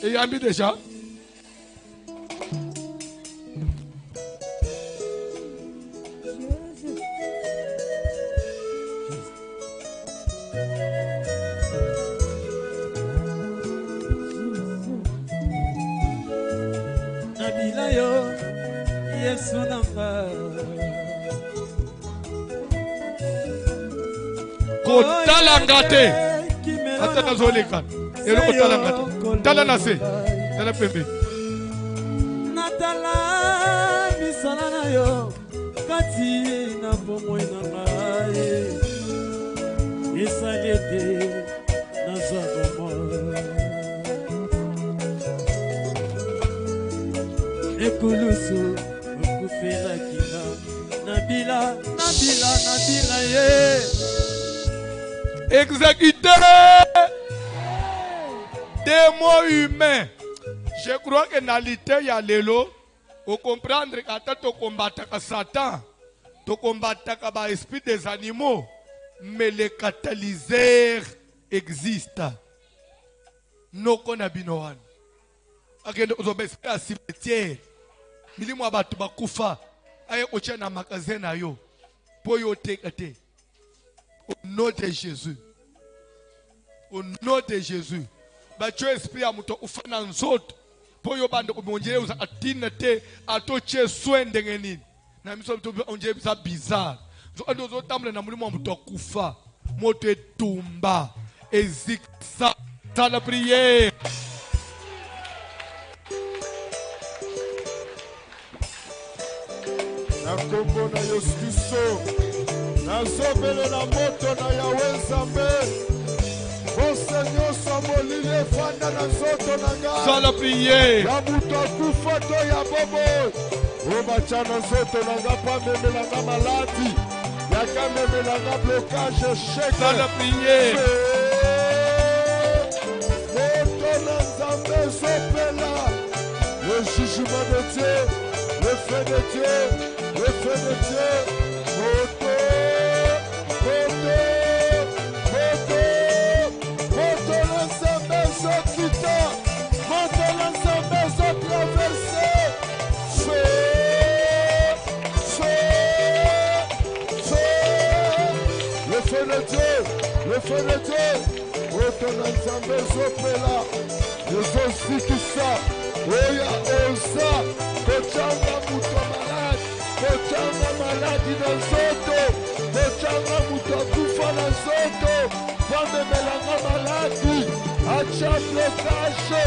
Et il a mis déjà. Nabila yo, Yesu namba. Kotalangate. Atana zoleka. Elo kotalangate. Tala nase. Tala pembe. Natala misala na yo. Kati na pomoi na ngai. Esalete na zabomo. Ekulusu okufela kina. Nabila ye. Exécuter des mots humains. Je crois que dans l'été, il y a l'élo. Pour comprendre que tu combattes Satan, tu combattes l'esprit des animaux. Mais les catalyseurs existent. Nous connaissons. Agenda uzobesprit à cimetière. Milimu abatu bakufa. Aye oche na magasin na yo. Po yo tekate. Au nom de Jésus. Au nom de Jésus. Ba tu esprit a muto ufana nzoto. Po yo bande kumonjele uza atina te atoche soin ndengenini. Na miso mto onje bisa bizarre. Zo ando zo tamble na mulimu muto kufa. Moto etumba. Eziksa. Dans la prière. Na kombo na Yesu Kristo nazobele na moto na Yawe Nzambe Bose nyonso molili efanda na nzoto na ngai Dans la prière. ya moto akufa to ya bobo o batya na nzoto na ngai mpo amemelanga maladi yaka amemelanga blocage sheke Dans la prière. moto na Nzambe ezopela le jugement de Dieu, le feu de Dieu, le feu de Dieu, moto, l'ensemble sont quittants, moto l'ensemble sont traversés, le feu de Dieu, le feu de Dieu, moto l'ensemble sont là, les aussi qui savent. Oya osa, kochanga muto maladi, kochanga maladi na nzoto, kochanga muto kufa na nzoto, pande melanga maladi, acha blocage,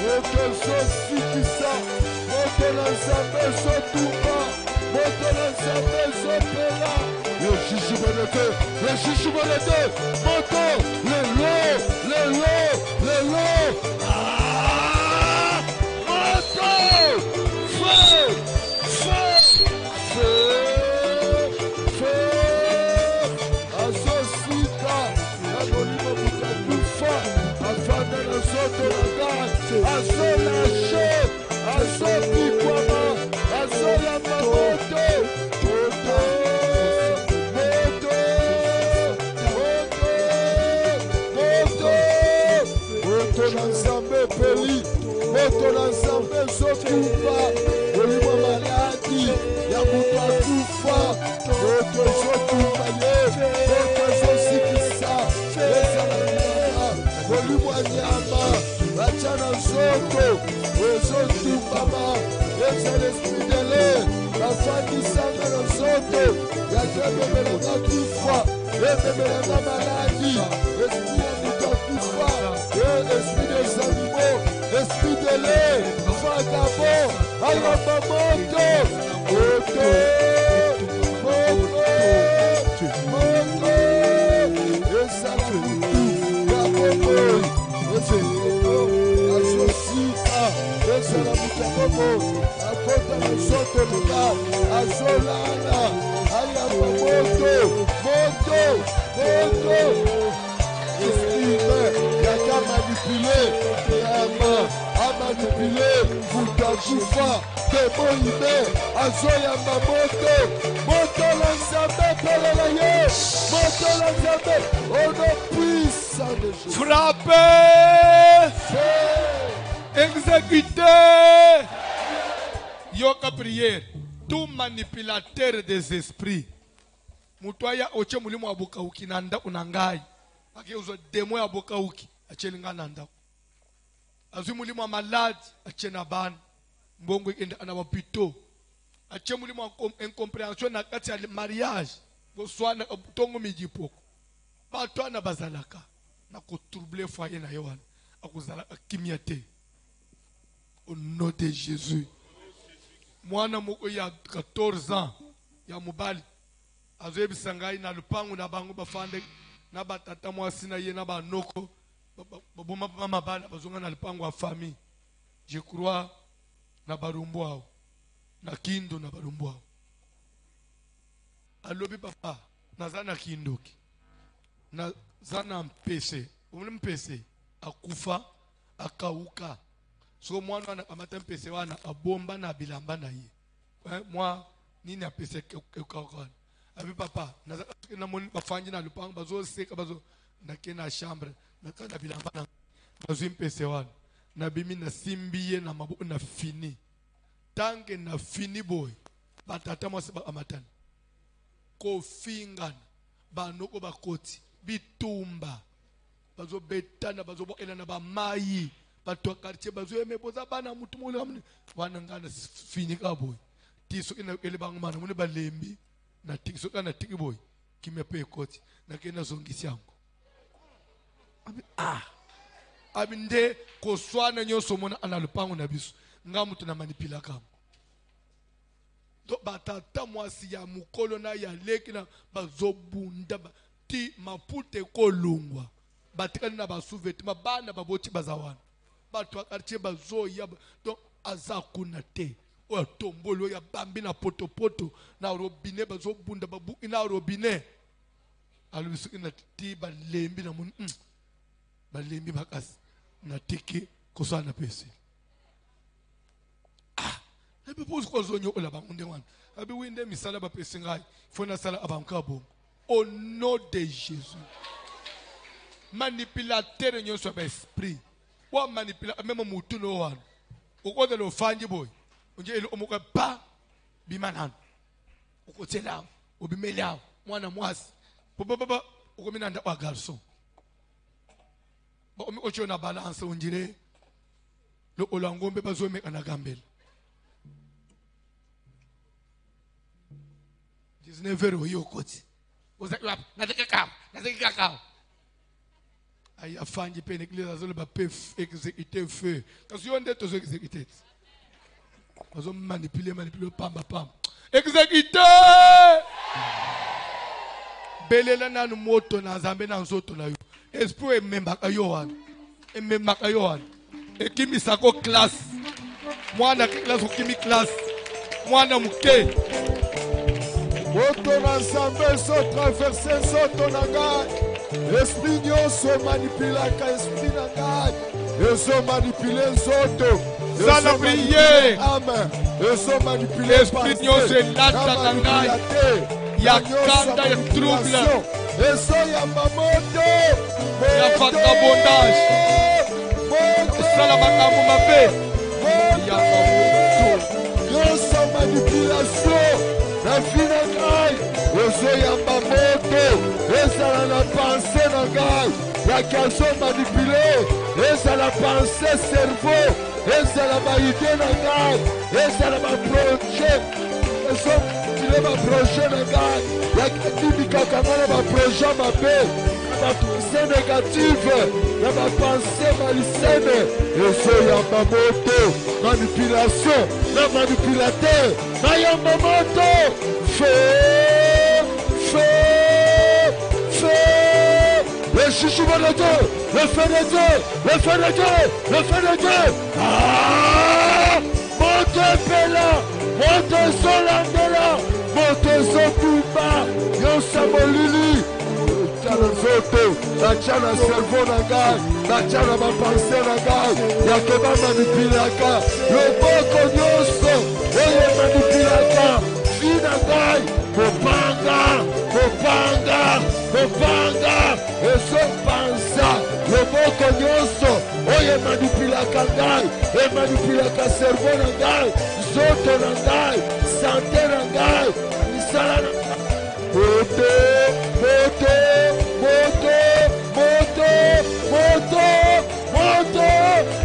moto sosi kisa, moto na Nzambe sotumba, moto na nzambe ezopela yeshishibolete moto lelo moto azosika na molimo butakufa afanda na zoto na gate azolashe azobikwama azoyamba moto na nzambe peli moto na nzambe ezokufa molimo maladi ya moto akufa moto ezokufa ye moto ezosikisa ezala nyama molimo ya nyama batya na nzoto ezotumbama ezala esprit de l'air bafandisanga na nzoto yake ememelanga kufa ememelanga maladi esprit ya moto akufa esprit des animaux, esprit de l'air, vagabond, alamba moto, ezala kutu, babomoi, azosika, ezala mutabomoi, akota na zoto luka, azolana, alamba moto, esprit humain, yaka manipulé, a manipulé, Futakufa, démon humain, azoyamba moto la nzambe pelela ye, moto la nzambe, au nom puissant de Jésus. Frappez, exécutez. Yoka prière, tout manipulateur des esprits. Mutoya oche mulimo abuka ukinanda unangai. Akeuzo demo ya boka uki achelinga nanda. Azwi mulimo malade achena ban. Mbongo enda anabapito. Ache mulimo incompréhension na kati ya mariage. Boswana tongo mijipoko. Batwana bazalaka na ko troubler foyer na yohan. Akuzala kimyate. Au nom de Jésus. Mwana moko ya 14 ans ya mubali. Azoebi sangai na lupangu na bango bafande na batata mwasi na ye na banoko baboma mama bana bazonga na lupangu wa famille. Je crois na barumbu hao na kindo na barumbu hao. Alobi papa nazana kindoki na zana mpese umuli mpese akufa akauka so mwana wana amata mpese wana abomba na bilamba na ye mwa nini apese kekakana abi papa na moni bafanji na lupango bazo seka bazo na kena chambre na kana bilamba na bazo mpese wana na bimi na simbiye na mabu na fini tanke na fini boy batata mwasi ba amatana ko fingana banoko bakoti bitumba bazo betana bazo boela na ba mayi bato quartier bazo emeboza bana mutu mole amne wana ngana fini ka boy tiso ina ele bangumana mune balembi na tiso kana tiki boy kimepe koti na kena zongisi yango abi nde ko swana nyoso mona ana lupango na biso ngamutu na manipula kama do batata mwasi ya mukolo na ya leki na bazobunda ti mapute kolungwa batikani na basuveti mabana baboti bazawana bato akartie bazoya donc azakuna te o tombolo ya bambi na potopoto na robinet bazobunda babu ina robinet alubisu ina ti balembi na mun balembi bakasi na tiki kosana pese ebe pose ko zonyo ola bangunde wana abi winde misala ba pese ngai fona sala abankabo au nom de Jésus. Manipulateur nyo so ba esprit wa manipula même mutu no wana ukoze lo fanji boy unje ile omuka pa bimanan ukotela obimela mwana mwasi baba ukomina nda wa garçon ba omi ocho na balance unjire lo olangombe bazome kana gambela 19 hiyo koti uzaki nataka kama ay afanji pene kile azole ba pef exécuter feu kasi yonde to exécuter azo manipuler pamba Exécuteur. Belela nanu moto na zambe na nzoto na yo. Esprit emembaka yo wana. Emembaka yo wana. Ekimisako classe. Mwana classe okimi classe. Mwana muke. Moto na nzambe so traverse nzoto na ngai. Esprit nyonso manipulaka esprit na ngai. Ezo manipule nzoto. Sala prière. Amen. Ezo manipule Esprit nyonso elata na ngai. Ya kanda ya trouble. Ezo yamba moto. Ya vagabondage. Sala makambo mabe. Ya moto. Nyonso manipulation. La vie na ngai. Ezo yamba moto. Ezala na pensée na ngai. Yakazo manipulé. Ezala pensée cerveau. Ezala ba idée na ngai. Ezala ba projet. Ezo il va projet na ngai. Yakatibika kangana ba projet mabe. Ma pensée négative. Na ba pensée malsaine. Ezo yamba moto. Manipulation. Na manipulateur. Na yamba moto. Feu. Feu. Feu. Le chouchouba de Dieu. Le feu de Dieu. Le feu de Dieu. Le feu de Dieu. Ah! Monte Pela. Monte Solandela. Monte Zotumba. Yosa Molili. Tchana Zoto. La tchana cerveau na ngai. La tchana ma pensée na ngai. Yakeba manipulaka. Le boko nyonso. Oye manipulaka. Fi na ngai. Mopanga. Mopanga. Mopanga. Ezo panza. Le boko nyonso. Oye manipulaka ngai. E manipulaka cerveau na ngai. Zoto na ngai. Santé na ngai. Misala na ngai. Moto. Moto. Moto. Moto. Moto. Moto.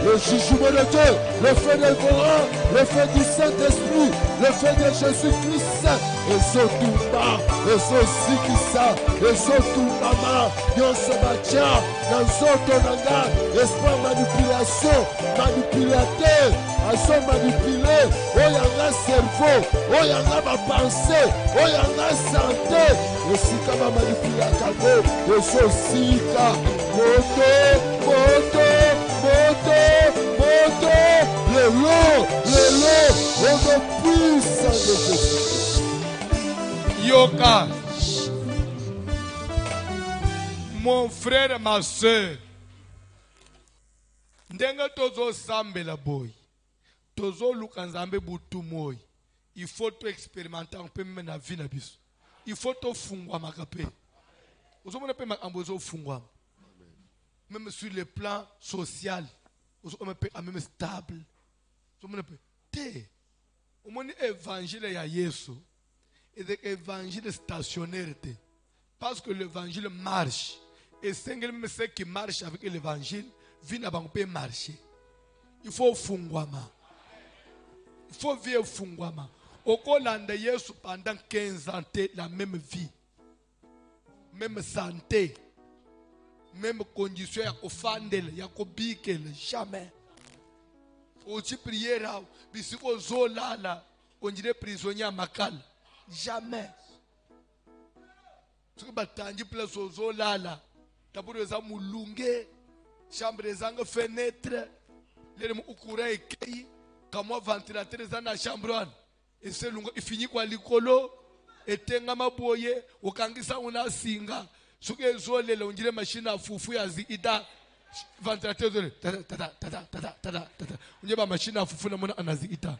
Le jugement de Dieu. Le feu de Coran. Le feu du Saint-Esprit. Le feu de Jésus-Christ. Ezo tumba. Ezo zikisa. Ezo tumbama. Nyonso batia. Na nzoto na ngai. Esprit manipulation. Manipulateur. Azo manipulé. Oyanga cerveau. Oyanga ma pensée. Oyanga santé. Esika ba manipulaka go. Ezo sika. Moto. Moto. Moto. Moto. Le long. Au nom puissant de Jésus. Yoka. Mon frère et ma soeur. Ndenga tozo sambela boy. Tozo luka nzambe butu moi. Il faut to expérimenter un peu même na vie na biso. Il faut to fungwa makape. Ozomona pe makambozo fungwa. Même sur le plan social. Ozomona pe même stable. Ozomona pe te. Omoni évangile ya Yesu. Et l'évangile stationnaire. Parce que l'évangile marche. Et c'est ce qui marche avec l'évangile, vient à marcher. Il faut fungwama. Il faut vivre fungwama. Au Kolanda Yesu pendant 15 ans, la même vie. Même santé. Même condition, il y a qu'au fandel, il y a qu'au bikel, jamais. Au petit prière, bisiko zolala, on dirait prisonnier à Makal. Jamais. Ce que batangi place aux zolala. D'abord les amis mulunge, chambre des angles fenêtre, les mukura ekei, comme ventilateur les na chambre et c'est lungo ifini kwa likolo, etenga maboye, ukangisa una singa, suke zole le unjire machine à fufu ya ziida. Ventilateur zole, tada, unjeba machine à fufu na mona anaziida.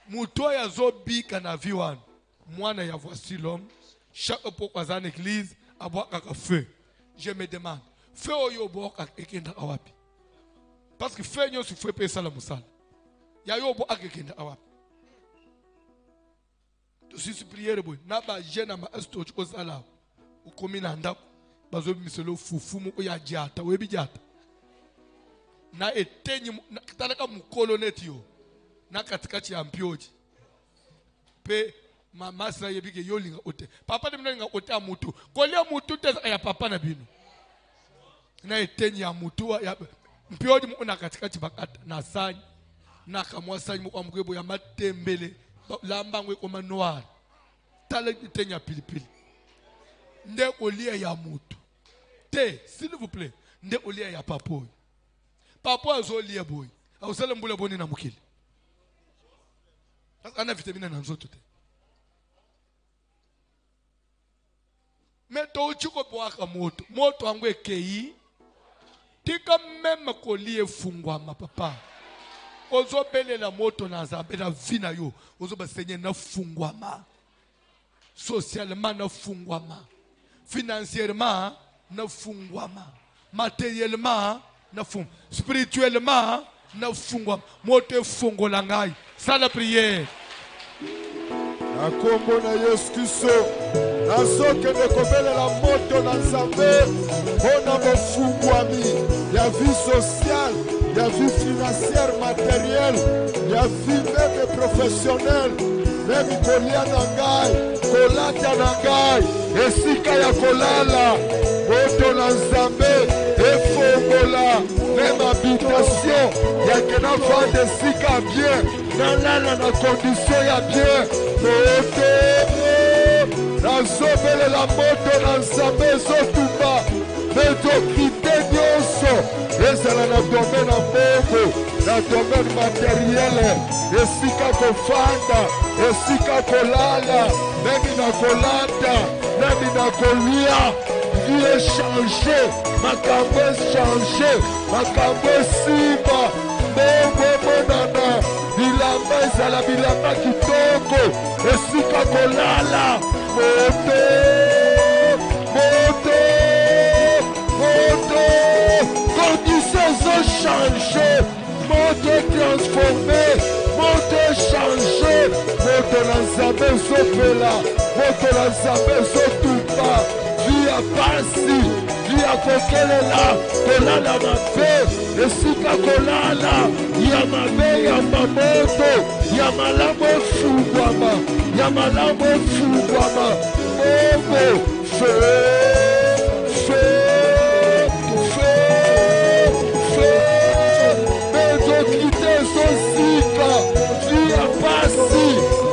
Mutoya zobika na viwan. Moi, na voici l'homme. Chaque fois qu'on a une église, à boire un feu. Je me demande, feu ou yo boire un awapi? Parce que feu n'y a pas fait ça la moussala. Ya yo boire un awapi. Tu suis prière boy. Na ba jeune ma asto chiko sala. U komi na ndako. Bazo miselo fufu mu ya jata. Webi jata. Na etenyi na kitalaka mukolo netio. Na katikati ya mpioji. Pe mama sa yebike yolinga ote. Papa de mnenga ote a mutu. Kolia mutu te ya papa na binu. Na etenyi ya mutu ya mpioji mu na katikati bakata na sanyi. Na kamwa sanyi mu amgwebo ya matembele. Lamba ngwe koma noir. tala kitenya pilipili. Nde olia ya moto. Te, s'il vous plaît, nde olia ya papoy. Papoy azolia boy. Ausala mbula boni na mukili. Ana vitamine na nzoto te. Meto uchiko boaka moto. Moto angwe kei. Tika meme kolie fungwa mapapa. Ozo bele la moto na zambe na vina yo. Ozo basenye na fungwa ma. Socialement na fungwa ma. Financièrement na fungwa ma. Matériellement na fungwa. Spirituellement na fungwa. Moto fungo langai. Ça la prière. Na kombo na Yesu Kristo nazokende kobelela moto na Nzambe mpona bofungwami ya vie sociale, ya vie financière, matérielle, ya vie même professionnelle, même kolia na ngai, kolata na ngai, esika ya kolala moto na Nzambe efongola même habitation ya kena vande esika bien nalala na condition ya bien moto nazobelela moto na Nzambe ezotumba medokite nyonso ezala na domaine ya mbongo, na domaine materiele, esika kofanda, esika kolala, nemi na kolata, nemi na kolia, vie echange, makambo echange, makambo esimba, mbongo emonana, bilamba ezala bilamba kitoko, esika kolala, moto, moto, moto, conditions ont changé, moto transformé, moto changé, moto na Nzambe ezopela, moto na Nzambe ezotumba, vie ya pasi, vie ya kokelela, kolala mabe, esika kolala, ya mabe ya mamoto, ya malamu efungwama, ya malamu efungwama, momo,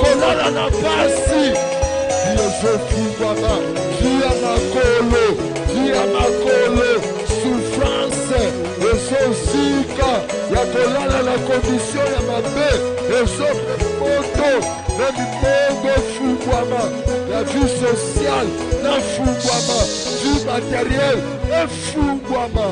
kolala na pasi, yezofungwama, via makolo, souffrance, ezozika, ya kolala na condition ya mabe, ezomoto, na mibongo efungwama, la vie sociale, na fungwama, vie matérielle, efungwama.